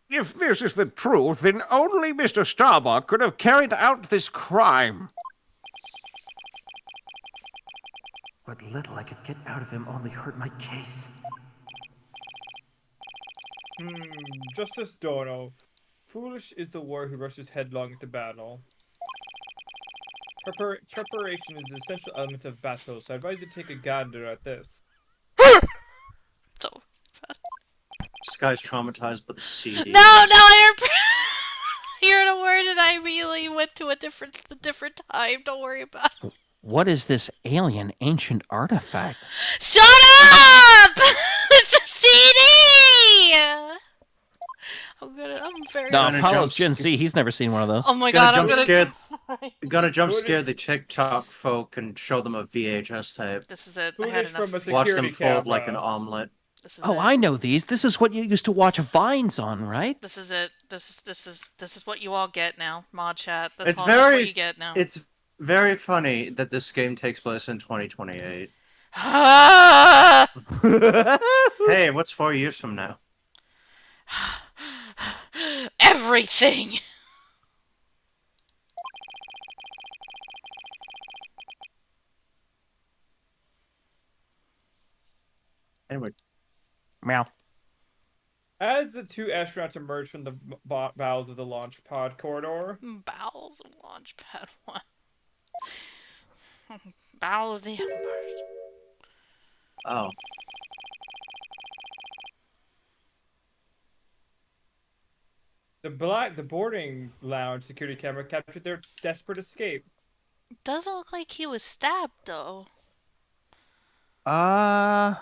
If this is the truth, then only Mr. Starbuck could have carried out this crime. What little I could get out of him only hurt my case. Justice Dono. Foolish is the warrior who rushes headlong into battle. Preparation is an essential element of battle, so I advise you to take a gander at this. So This guy's traumatized by the CD. no, I heard a word and I immediately went to a different time. Don't worry about it. What is this alien ancient artifact? Shut up! It's a CD! I'm very. No, Gonna Apollo's jump Gen Z. He's never seen one of those. Oh my god, I'm Gonna gonna. jump scare the TikTok folk and show them a VHS tape. This is it. I Foolish had from enough. a Watch them security fold like an camera. omelet. This is Oh, it. I know these. This is what you used to watch Vines on, right? This is it. This is what you all get now. Mod chat. It's That's what you get now. it's very funny that this game takes place in 2028. Hey, what's 4 years from now? Everything. Anyway, Meow. As the two astronauts emerge from the bowels of the launch pod corridor, Bowels of Launchpad 1. Bowel of the Embers. oh, the boarding lounge security camera captured their desperate escape. Doesn't look like he was stabbed though. I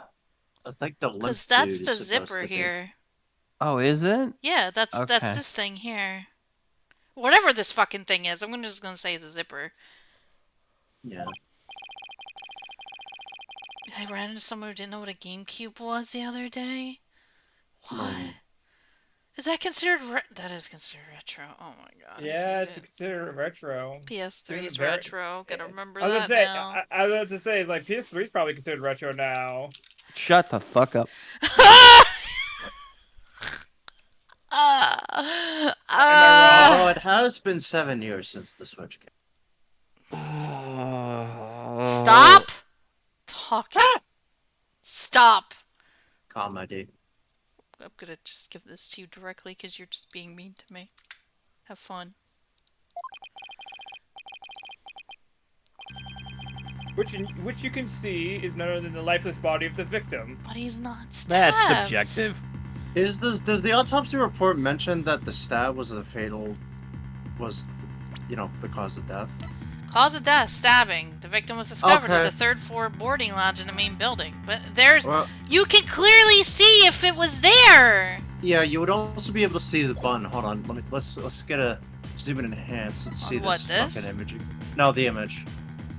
think the limp Because that's dude the is supposed zipper to be- here. Oh, is it? Yeah, that's Okay. this thing here. Whatever this fucking thing is, I'm just gonna say it's a zipper. Yeah. I ran into someone who didn't know what a GameCube was the other day. What? Is that considered that is considered retro. Oh my god. Yeah, it's considered retro. PS3 is very- retro. Gotta remember I was that gonna say, now. I was about to say, is like PS3 is probably considered retro now. Shut the fuck up. Well, it has been 7 years since the Switch came. Stop talking. Stop. Comedy. I'm gonna just give this to you directly because you're just being mean to me. Have fun. Which you can see is none other than the lifeless body of the victim. But he's not stabbed. That's subjective. Does the autopsy report mention that the stab was the cause of death? Cause of death, stabbing. The victim was discovered at Okay. the third floor boarding lounge in the main building. But there's... Well, You can clearly see if it was there! yeah, you would also be able to see the button. Hold on, let's get a zoom in and enhance. Let's see What, this this? fucking image. No, the image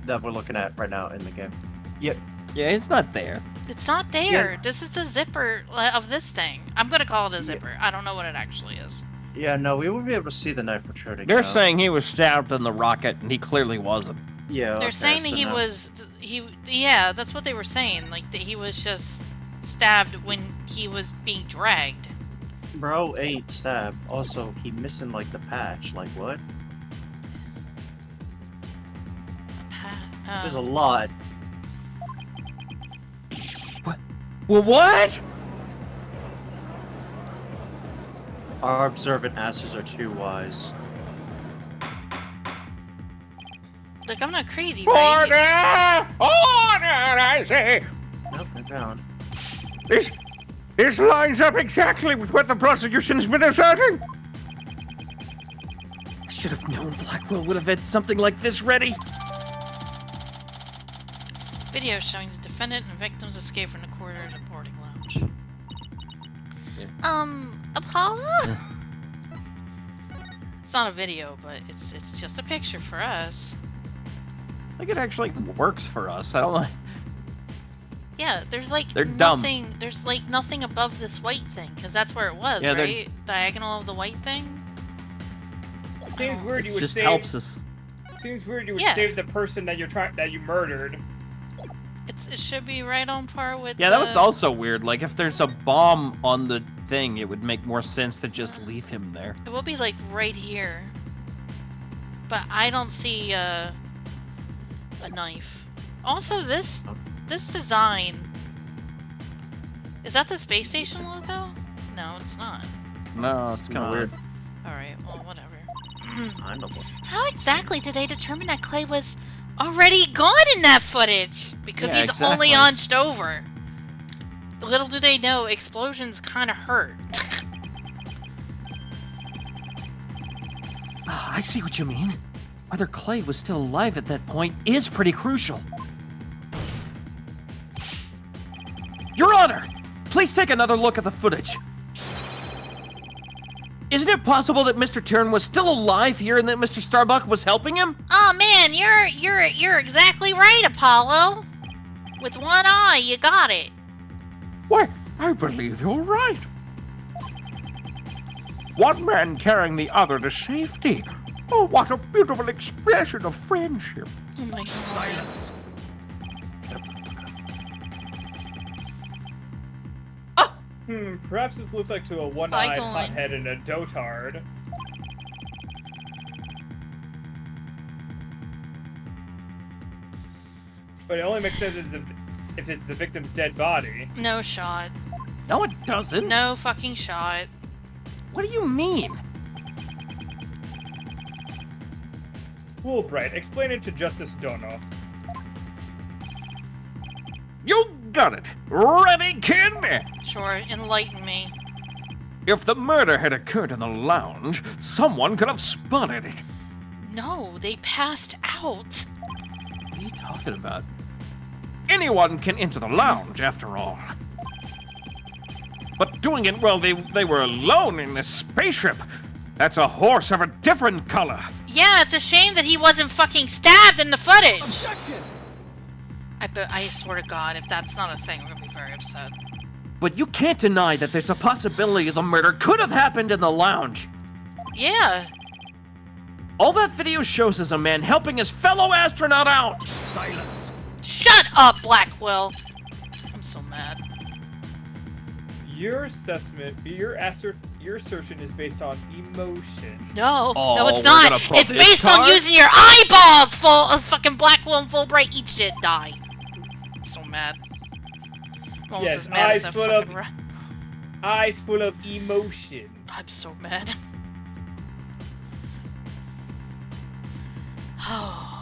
that we're looking at right now in the game. Yep. Yeah, it's not there. It's not there. This is the zipper of this thing. I'm gonna call it a zipper. I don't know what it actually is. Yeah, no, we would be able to see the knife protruding. They're out. saying he was stabbed in the rocket, and he clearly wasn't. Yeah. They're okay, saying that so he no. was... Yeah, that's what they were saying. Like, that he was just stabbed when he was being dragged. Bro, 8 stab. Also, he missing like the patch. Like what? There's a lot. Well, what? Our observant asses are too wise. Like, I'm not crazy, right? Order, I say. Nope, they're down. This lines up exactly with what the prosecution's been asserting. I should have known Blackwell would have had something like this ready. Video showing the defendant and victims escape from the corridor of the boarding lounge. Apollo? It's not a video, but it's just a picture for us. I think it actually works for us. I don't know. Yeah, there's like They're dumb. nothing. There's like nothing above this white thing, because that's where it was, Yeah, they're- right? Diagonal of the white thing. Seems weird you It would just save. helps us. Seems weird you would Yeah. save the person that you murdered. It should be right on par with. Yeah, that was also weird. Like, if there's a bomb on the thing, it would make more sense to just leave him there. It will be like right here, but I don't see a knife. Also, this design. Is that the space station logo? No, it's not. No, it's kind of not. weird. All right, well, whatever. I know. How exactly did they determine that Clay was already gone in that footage? Because Yeah, he's exactly. only hunched over. Little do they know, explosions kind of hurt. Ah, I see what you mean. Whether Clay was still alive at that point is pretty crucial. Your Honor, please take another look at the footage. Isn't it possible that Mr. Tern was still alive here and that Mr. Starbuck was helping him? Oh man, you're exactly right, Apollo. With one eye, you got it. Why? I believe you're right. One man carrying the other to safety. Oh, what a beautiful expression of friendship. Oh my god. Silence. Perhaps this looks like to a one-eyed Going. hothead and a dotard. But it only makes sense if it's the victim's dead body. No shot. No, it doesn't. No fucking shot. What do you mean? Fulbright, explain it to Justice Dono. You got it. Ready, kid? Sure, enlighten me. If the murder had occurred in the lounge, someone could have spotted it. No, they passed out. What are you talking about? Anyone can enter the lounge, after all. But doing it while they were alone in this spaceship, that's a horse of a different color. Yeah, it's a shame that he wasn't fucking stabbed in the footage. Objection. I swear to God, if that's not a thing, we're gonna be very upset. But you can't deny that there's a possibility the murder could have happened in the lounge. Yeah. All that video shows is a man helping his fellow astronaut out. Silence. Shut up, Blackwell. I'm so mad. Your assessment, your assertion is based on emotion. No, Oh, no, it's we're not. gonna pull It's this based on card? using your eyeballs, full of fucking Blackwell and Fulbright. Eat shit, die. I'm so mad. I'm almost Yes, as mad as eyes a full fucking of- Eyes full of emotion. I'm so mad. Oh.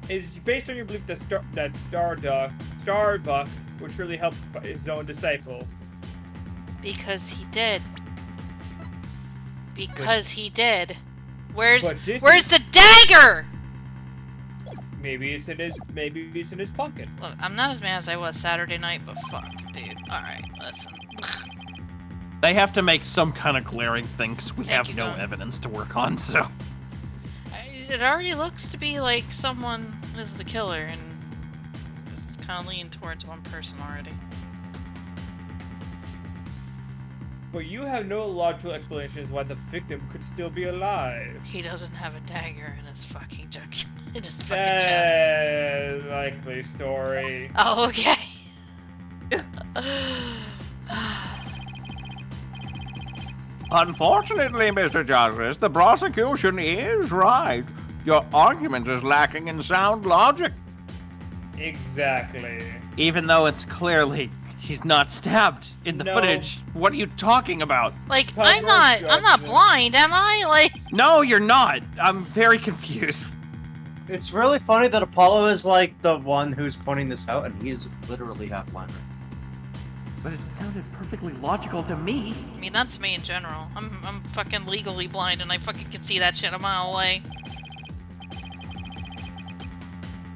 It's based on your belief that Starbuck would surely help his own disciple. Because he did. Because he did. Where's But did where's the dagger? Maybe it's in his pocket. Look, I'm not as mad as I was Saturday night, but fuck, dude. Alright, listen. They have to make some kind of glaring thing 'cause we Thank have you, no Don. evidence to work on, so. It already looks to be like someone is the killer, and it's kind of leaning towards one person already. But you have no logical explanations why the victim could still be alive. He doesn't have a dagger in his fucking junk, in his fucking chest. Likely story. Oh, okay. Unfortunately, Mr. Justice, the prosecution is right. Your argument is lacking in sound logic. Exactly. Even though it's clearly he's not stabbed in the No. footage. What are you talking about? Like, Cover I'm not judgment. blind, am I? Like, No, you're not. I'm very confused. It's really funny that Apollo is like the one who's pointing this out, and he's literally half blind. But it sounded perfectly logical to me. I mean, that's me in general. I'm fucking legally blind, and I fucking can see that shit a mile away.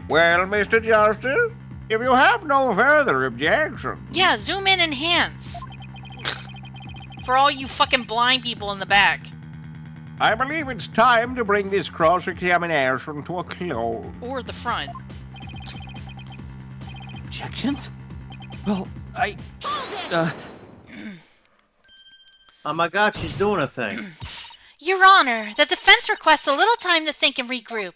Well, Mr. Justice, if you have no further objections, Yeah, zoom in and enhance. For all you fucking blind people in the back. I believe it's time to bring this cross-examination to a close. Or the front. Objections? Well, Oh my god, she's doing a thing. Your Honor, the defense requests a little time to think and regroup.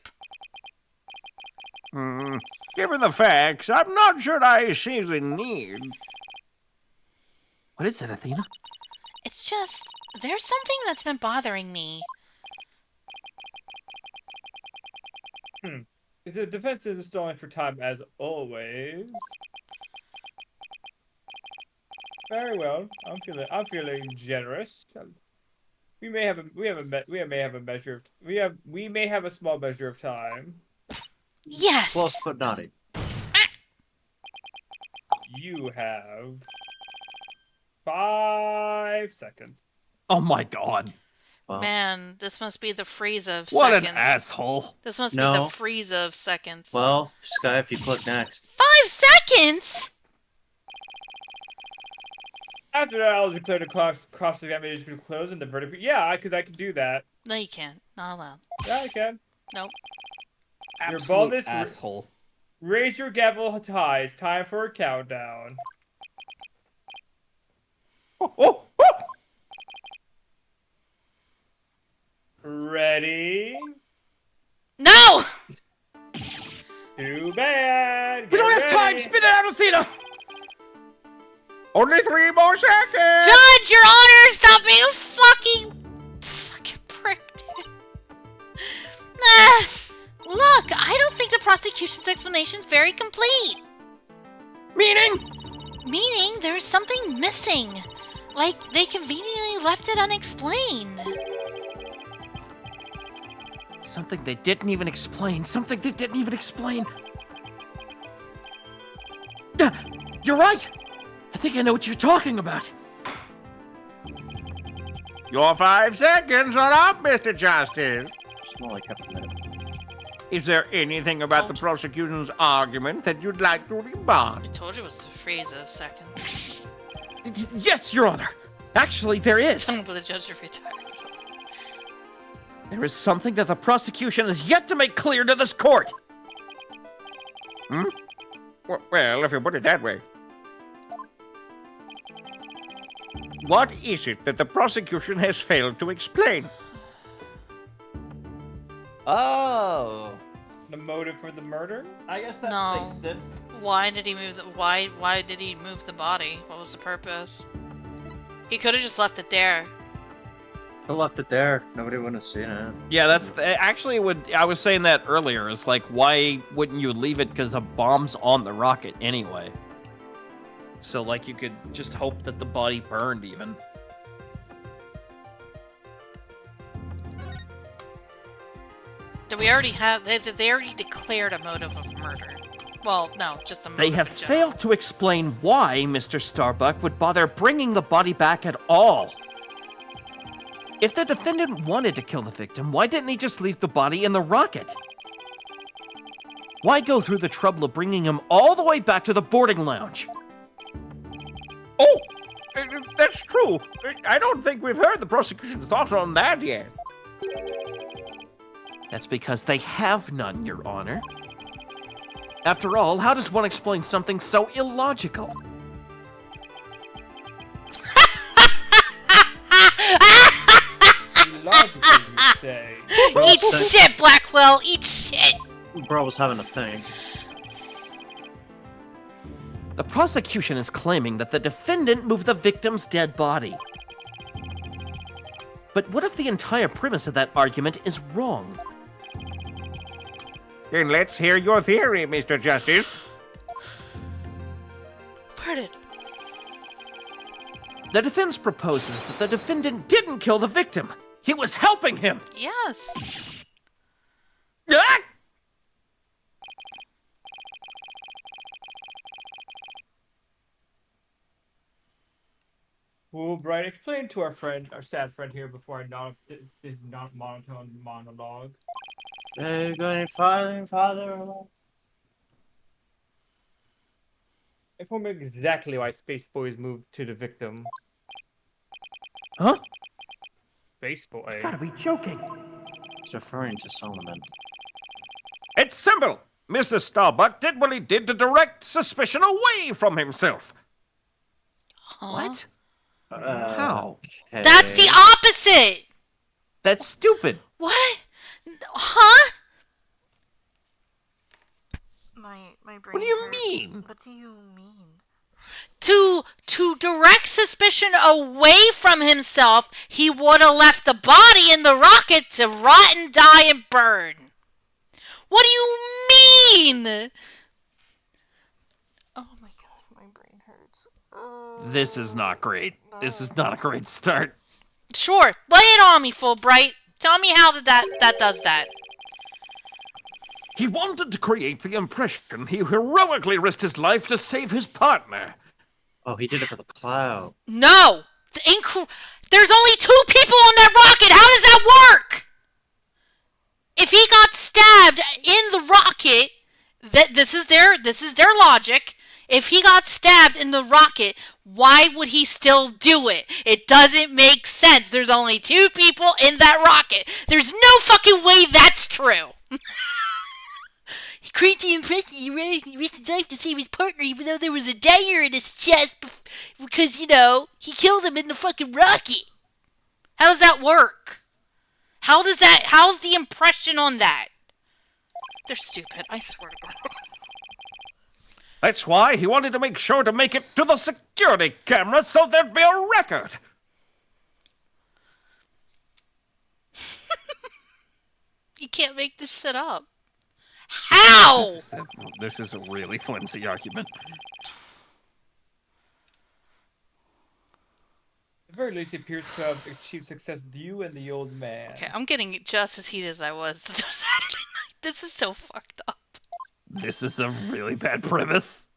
Given the facts, I'm not sure I see the need. What is it, Athena? It's just, there's something that's been bothering me. If the defense is stalling for time as always. Very well. I'm feeling generous. We may have a small measure of time. Yes! Close but naughty. You have 5 seconds. Oh my god. Well, Man, this must be the freeze of What seconds. an asshole. This must be No. the freeze of seconds. well, Sky, if you click next. 5 seconds?! After that, I'll declare the cross-examination closed and the verdict. Yeah, because I can do that. No, you can't. Not allowed. Yeah, I can. Nope. Your Absolute baldness- asshole. Raise your gavel high. It's time for a countdown. Oh, oh. Ready? No! Too bad. We don't Get have time! ready. Spit it out, Athena! Only 3 more seconds! Judge, Your Honor, stop being a fucking prick, dude. Look, I don't think the prosecution's explanation is very complete. Meaning? Meaning there's something missing. Like, they conveniently left it unexplained. Something they didn't even explain. Something they didn't even explain. You're right! I think I know what you're talking about. Your 5 seconds are up, Mr. Justice. It's more like half a minute. Is there anything about the prosecution's argument that you'd like to rebut? I told you it was a phrase of seconds. Yes, Your Honor. Actually, there is. Tell me about the judge if you're tired. There is something that the prosecution has yet to make clear to this court. Hmm? Well, if you put it that way. What is it that the prosecution has failed to explain? Oh. The motive for the murder? I guess that No. makes sense. Why did he move the why did he move the body? What was the purpose? He could have just left it there. I left it there. Nobody would have seen it. Yeah, that's actually what I was saying that earlier. Is like, why wouldn't you leave it? Because a bomb's on the rocket anyway. So like, you could just hope that the body burned even. Did we already have? They already declared a motive of murder. Well, no, just a motive. They have in general. failed to explain why Mr. Starbuck would bother bringing the body back at all. If the defendant wanted to kill the victim, why didn't he just leave the body in the rocket? Why go through the trouble of bringing him all the way back to the boarding lounge? Oh, that's true. I don't think we've heard the prosecution's thoughts on that yet. That's because they have none, Your Honor. After all, how does one explain something so illogical? Logical, you say. Eat shit, Blackwell. Eat shit. Bro was having a thing. The prosecution is claiming that the defendant moved the victim's dead body. But what if the entire premise of that argument is wrong? Then let's hear your theory, Mr. Justice. Pardon. The defense proposes that the defendant didn't kill the victim. He was helping him. Yes. Ah! Will Bright explain to our sad friend here before I nod this not monotone monologue? Hey, going father. Inform me exactly why Space Boys moved to the victim. Huh? Space Boy. You've gotta be joking. He's referring to Solomon. It's simple. Mr. Starbuck did what he did to direct suspicion away from himself. Huh? What? How? Okay. That's the opposite. That's stupid. What? Huh? My brain. What do you hurts. mean? What do you mean? To direct suspicion away from himself, he would have left the body in the rocket to rot and die and burn. What do you mean? Oh my god, my brain hurts. This is not great. This is not a great start. Sure, lay it on me, Fulbright. Tell me how that does that. He wanted to create the impression he heroically risked his life to save his partner. Oh, he did it for the cloud. No! There's only 2 people on that rocket! How does that work? If he got stabbed in the rocket, this is their logic. If he got stabbed in the rocket, why would he still do it? It doesn't make sense. There's only 2 people in that rocket. There's no fucking way that's true. Crazy impressive. He risked his life to save his partner even though there was a dagger in his chest because, you know, he killed him in the fucking rocket. How does that work? How's the impression on that? They're stupid, I swear to God. That's why he wanted to make sure to make it to the security camera so there'd be a record. You can't make this shit up. How? This is a really flimsy argument. At the very least, he appears to have achieved success with you and the old man. Okay, I'm getting just as heated as I was the Saturday night. This is so fucked up. This is a really bad premise.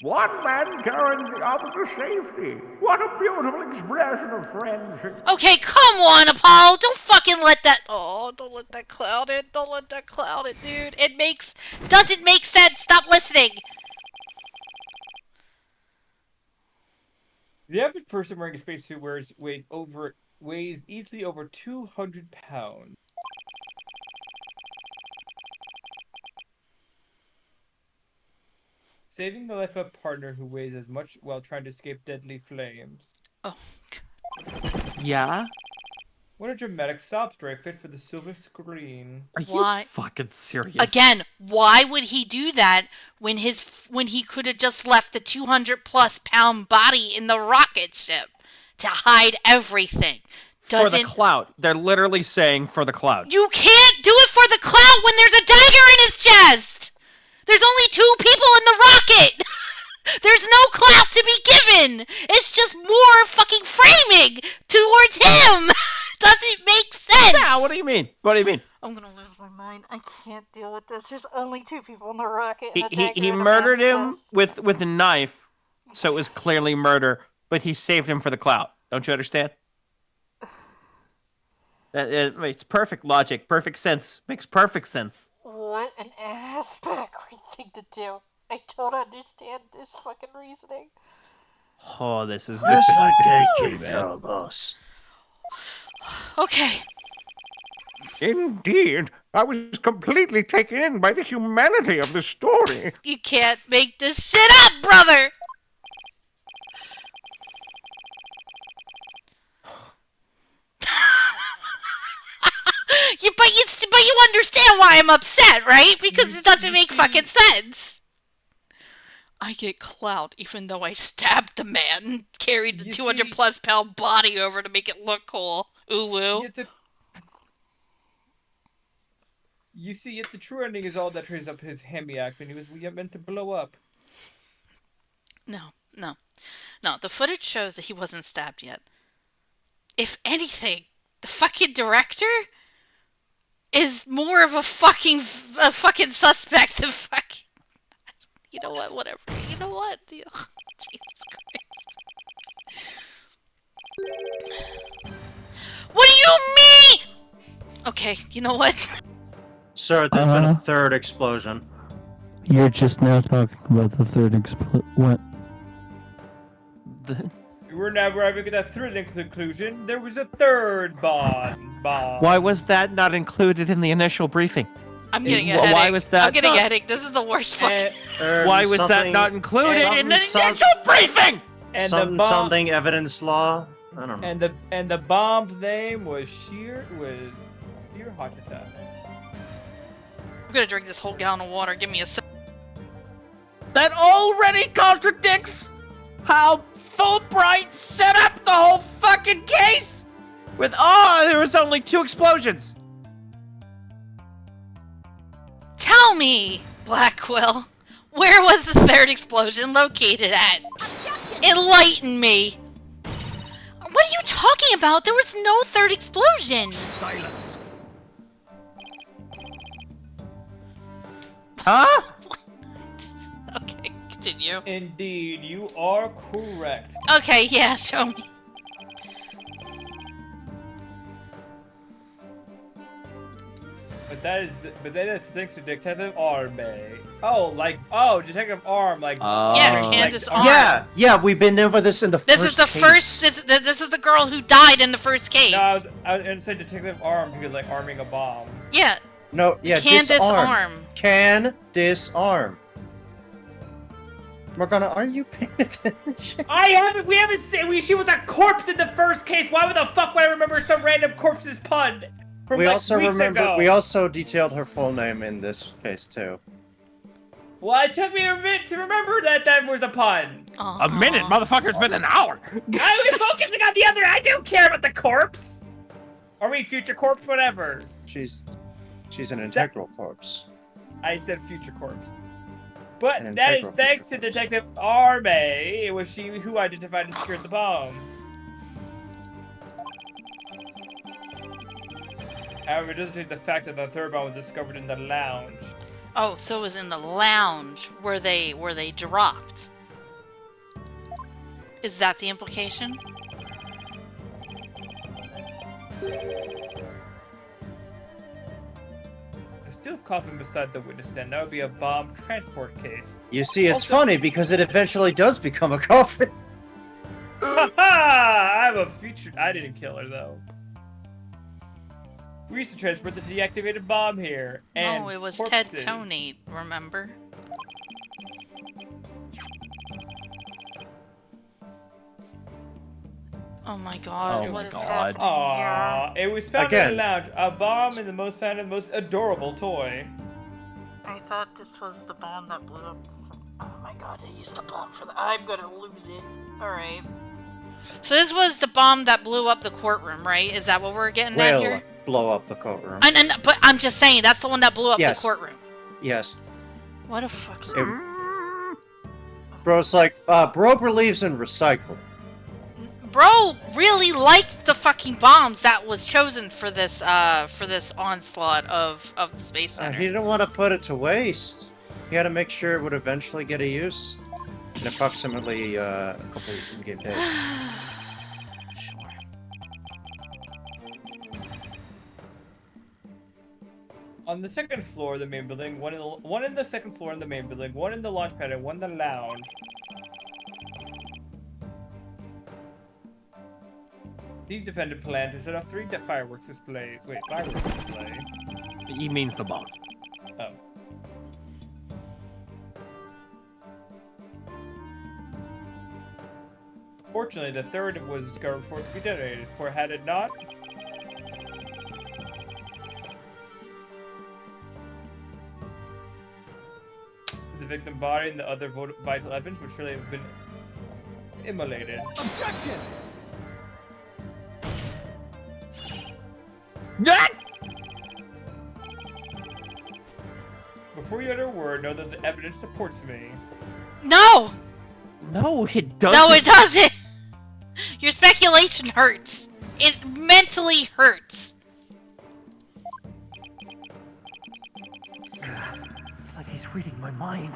One man carrying the other to safety. What a beautiful expression of friendship. Okay, come on, Apollo. Don't fucking let that. Oh, don't let that cloud it. Don't let that cloud it, dude. Doesn't make sense. Stop listening. The average person wearing a spacesuit weighs easily over 200 pounds. Saving the life of a partner who weighs as much while trying to escape deadly flames. Oh. Yeah? What a dramatic sob story fit for the silver screen. Are Why? you fucking serious? Again, why would he do that when he could have just left the 200+ pound body in the rocket ship to hide everything? For the clout. They're literally saying for the clout. You can't do it for the clout when there's a dagger in his chest. There's only 2 people in the rocket. There's no clout to be given. It's just more fucking framing towards him. Doesn't make sense. Yeah, what do you mean? What do you mean? I'm gonna lose my mind. I can't deal with this. There's only 2 people in the rocket. He murdered him with a knife, so it was clearly murder, but he saved him for the clout. Don't you understand? It makes perfect logic, perfect sense. Makes perfect sense. What an ass backward thing to do. I don't understand this fucking reasoning. Oh, this is gatekeeper, boss. Okay. Indeed, I was completely taken in by the humanity of the story. You can't make this shit up, brother! But you understand why I'm upset, right? Because it doesn't make fucking sense. I get clout even though I stabbed the man and carried the 200+ pound body over to make it look cool. Ooh woo. You see, yet the true ending is all that turns up his Hemi act when he was meant to blow up. No. The footage shows that he wasn't stabbed yet. If anything, the fucking director is more of a fucking suspect than fucking. You know what? Whatever. You know what? Ugh, Jesus Christ. What do you mean? Okay, you know what? Sir, there's been a 3rd explosion. You're just now talking about the 3rd what? We're never arriving at that thrilling conclusion. There was a 3rd bomb. Why was that not included in the initial briefing? I'm getting a headache. Why was that? I'm getting a headache. This is the worst fucking. Why was that not included in the initial briefing? And something evidence law. I don't know. And the bomb's name was sheer heart attack. I'm gonna drink this whole gallon of water. Give me a sip. That already contradicts how Fulbright set up the whole fucking case! With, there was only 2 explosions! Tell me, Blackwell, where was the 3rd explosion located at? Objection! Enlighten me! What are you talking about? There was no 3rd explosion! Silence. Huh? Okay, continue. Indeed, you are correct. Okay, yeah, show me. But that is thanks to Detective Arm. Detective Arm, like Yeah, Oh. Candace like, Arm. Yeah, we've been over this in the This first is the case. first. This is the girl who died in the first case. No, I was gonna say Detective Arm because like arming a bomb. Yeah, No, yeah, Candace disarm. Arm. Can disarm. Morgana, are you paying attention? We haven't seen. She was a corpse in the first case. Why the fuck would I remember some random corpse's pun? From, We like, also weeks remember. ago? We also detailed her full name in this case too. Well, it took me a bit to remember that was a pun. A minute, motherfucker, it's been an hour. I was focusing on the other. I don't care about the corpse. Or future corpse, whatever. She's an integral corpse. I said future corpse. But An that is integral thanks to future Detective Arme. It was she who identified and secured the bomb. However, it doesn't change the fact that the third bomb was discovered in the lounge. Oh, so it was in the lounge where they dropped. Is that the implication? There's still a coffin beside the witness stand. That would be a bomb transport case. You see, it's Also- funny because it eventually does become a coffin. Ha ha! I'm a featured. I didn't kill her though. We used to transport the deactivated bomb here. And No, it was corpses. Ted Tony, remember? Oh my god, Oh what my is God. happening here? Aww, it was found in Again. the lounge. A bomb in the most adorable toy. I thought this was the bomb that blew up. Oh my god, I used the bomb for the. I'm gonna lose it. Alright. So this was the bomb that blew up the courtroom, right? Is that what we're getting at Will here? blow up the courtroom. But I'm just saying, that's the one that blew up Yes. the courtroom. Yes. What a fucking. Bro's like, bro believes in recycling. Bro really liked the fucking bombs that was chosen for this onslaught of the space center. He didn't want to put it to waste. He had to make sure it would eventually get a use in approximately a couple of game days. Sure. On the second floor of the main building, one in the second floor in the main building, one in the launch pad, and one in the lounge. The defendant planned to set off 3 fireworks displays. Wait, fireworks display? He means the bomb. Oh. Fortunately, the third was discovered before it could be detonated, for had it not... The victim body and the other vital evidence would surely have been immolated. Objection! Before you utter a word, know that the evidence supports me. No! No, it doesn't. No, it doesn't! Your speculation hurts. It mentally hurts. It's like he's reading my mind.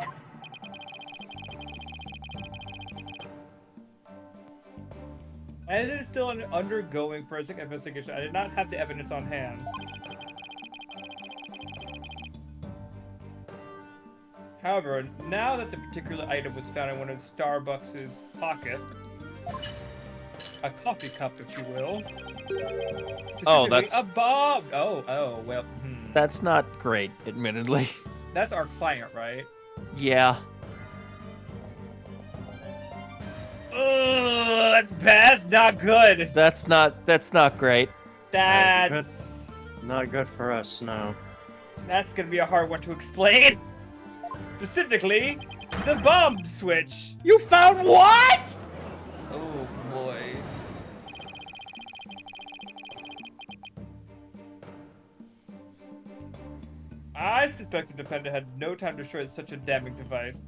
As it is still undergoing forensic investigation, I did not have the evidence on hand. However, now that the particular item was found in one of Starbucks' pocket, a coffee cup, if you will. Oh, Specifically, that's- a bomb. Oh, well. That's not great, admittedly. That's our client, right? Yeah. Ugh, that's bad. That's not good. That's not great. That's Not good for us, no. That's gonna be a hard one to explain. Specifically, the bomb switch. You found what? Oh boy. I suspect the defendant had no time to destroy such a damning device.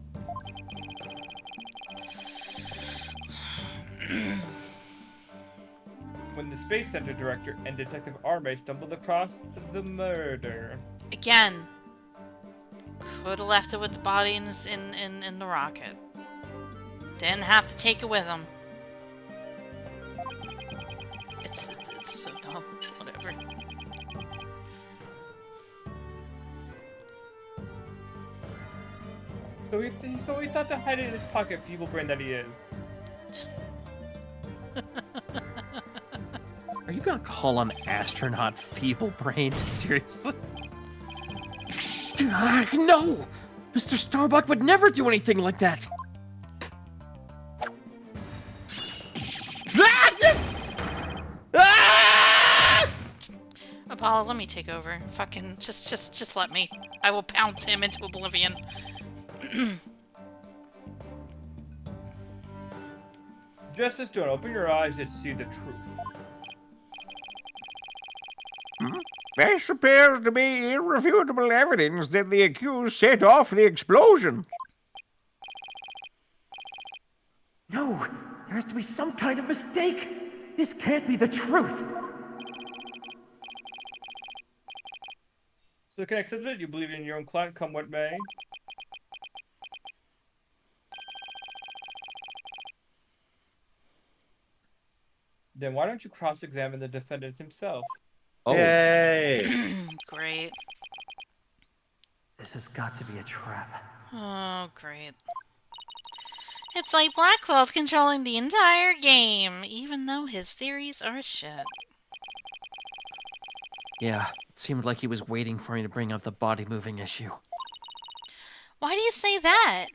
When the Space Center director and Detective Arme stumbled across the murder. Again, could have left it with the body in the rocket. Didn't have to take it with him. It's so dumb. Whatever. So he thought to hide it in his pocket, feeble brain that he is. Are you gonna call an astronaut feeble brained? Seriously? No! Mr. Starbuck would never do anything like that! Apollo, let me take over. Fucking, just let me. I will pounce him into oblivion. Justice, don't open your eyes and see the truth. This appears to be irrefutable evidence that the accused set off the explosion. No, there has to be some kind of mistake. This can't be the truth. So can I accept it? You believe in your own client, come what may? Then why don't you cross-examine the defendant himself? Oh. Yay! Great. This has got to be a trap. Oh, great. It's like Blackwell's controlling the entire game, even though his theories are shit. Yeah, it seemed like he was waiting for me to bring up the body moving issue. Why do you say that?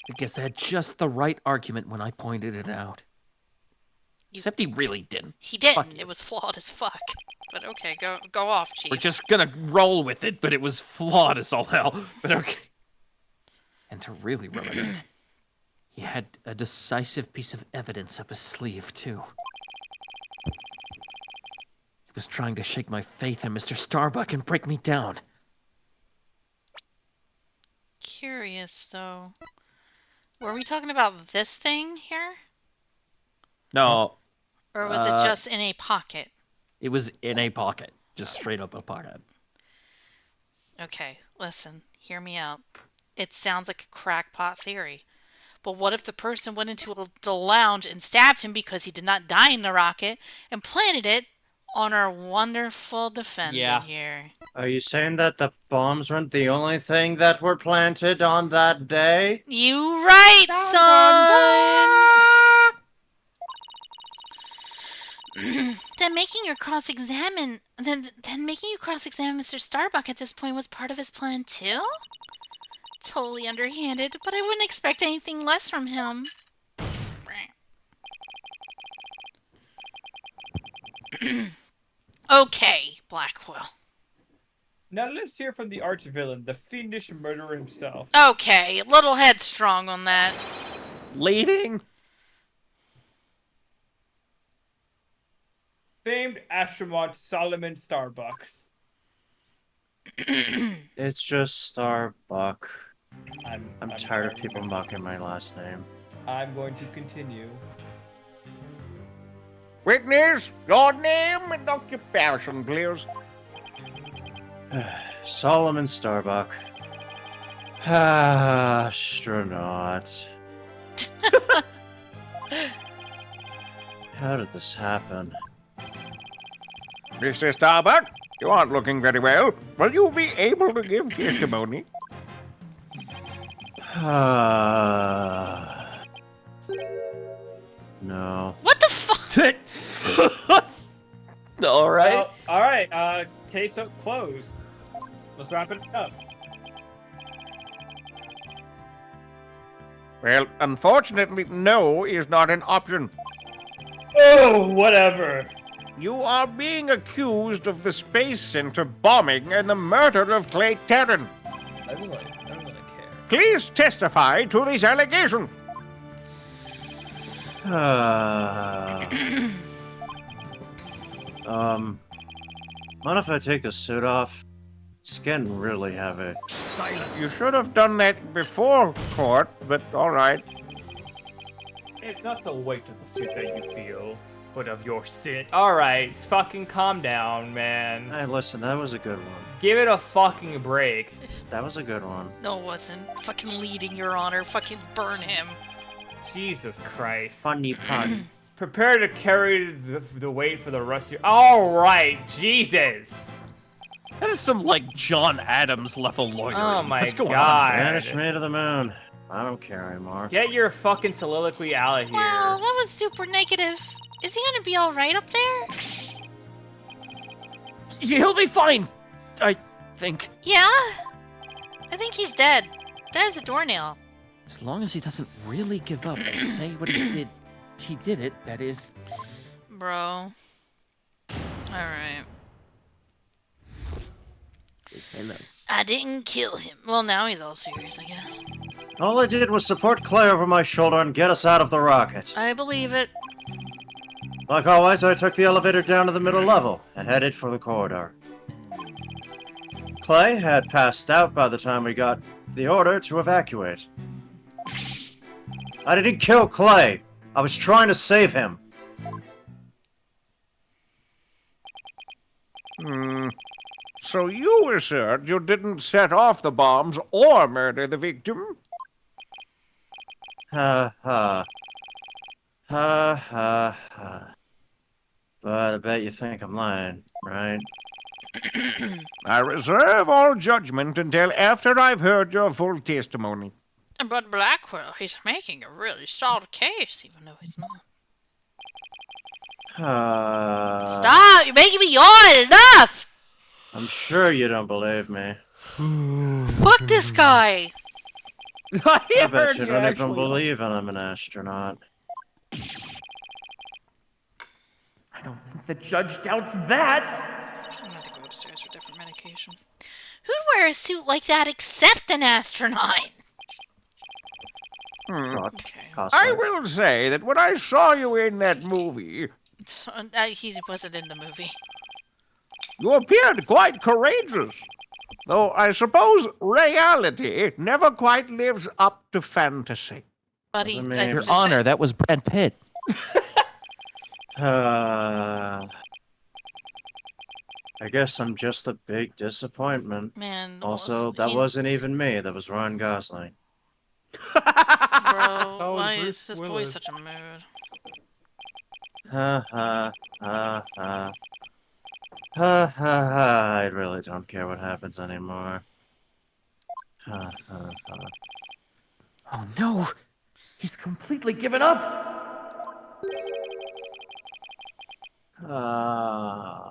I guess I had just the right argument when I pointed it out. Except he really didn't. He Fuck didn't. you. It was flawed as fuck. But okay, go off, Chief. We're just gonna roll with it, but it was flawed as all hell. But okay. And to really rub it in, he had a decisive piece of evidence up his sleeve, too. He was trying to shake my faith in Mr. Starbuck and break me down. Curious, though. Were we talking about this thing here? No, Or was it just in a pocket? it was in a pocket. Just straight up a pocket. Okay, listen, hear me out. It sounds like a crackpot theory. But what if the person went into the lounge and stabbed him because he did not die in the rocket and planted it on our wonderful defendant here? Are you saying that the bombs weren't the only thing that were planted on that day? You right, son! Then making you cross-examine Mr. Starbuck at this point was part of his plan too? Totally underhanded, but I wouldn't expect anything less from him. Okay, Blackwell. Now let's hear from the arch-villain, the fiendish murderer himself. Okay, a little headstrong on that. Leading? Famed astronaut Solomon Starbucks. It's just Starbuck. I'm tired of people mocking my last name. I'm going to continue. Witness, your name and occupation, please. Solomon Starbuck. Astronaut. How did this happen? Mr. Starbuck, you aren't looking very well. Will you be able to give testimony? No. What the fuck? All right. Well, all right. Case up closed. Let's wrap it up. Well, unfortunately, no is not an option. Oh, whatever. You are being accused of the Space Center bombing and the murder of Clay Terran. I don't really care. Please testify to these allegations. Mind if I take the suit off? It's getting really heavy. You should have done that before court, but all right. It's not the weight of the suit that you feel, but of your sin. All right, fucking calm down, man. Hey, listen, that was a good one. Give it a fucking break. That was a good one. No, it wasn't. Fucking leading, Your Honor. Fucking burn him. Jesus Christ. Funny pun. Prepare to carry the weight for the rest of your. All right, Jesus. That is some, like, John Adams level lawyer. Oh my What's going god. Banish me to the moon. I don't care anymore. Get your fucking soliloquy out of here. Wow, that was super negative. Is he gonna be alright up there? He'll be fine, I think. Yeah? I think he's dead. Dead as a doornail. As long as he doesn't really give up and say what he did it, that is. Bro. Alright. I didn't kill him. Well, now he's all serious, I guess. All I did was support Clay over my shoulder and get us out of the rocket. I believe it. Like always, I took the elevator down to the middle level and headed for the corridor. Clay had passed out by the time we got the order to evacuate. I didn't kill Clay. I was trying to save him. So you assert you didn't set off the bombs or murder the victim? Ha ha. Ha ha ha. But I bet you think I'm lying, right? I reserve all judgment until after I've heard your full testimony. But Blackwell, he's making a really solid case, even though he's not. Stop! You're making me yawn! Enough! I'm sure you don't believe me. Fuck this guy! I bet you don't even believe I'm an astronaut. I don't think the judge doubts that. I'm gonna have to go upstairs for different medication. Who'd wear a suit like that except an astronaut? Okay. I will say that when I saw you in that movie, So, he wasn't in the movie. you appeared quite courageous. Though I suppose reality never quite lives up to fantasy. But he, Doesn't mean- Your Honor, that was Brad Pitt. I guess I'm just a big disappointment. Man, Also, that wasn't even me. That was Ryan Gosling. Bro, why Bruce is this boy Willis. such a mood? Ha ha ha ha. Ha ha ha. I really don't care what happens anymore. Ha ha ha. Oh no! He's completely given up! Ah.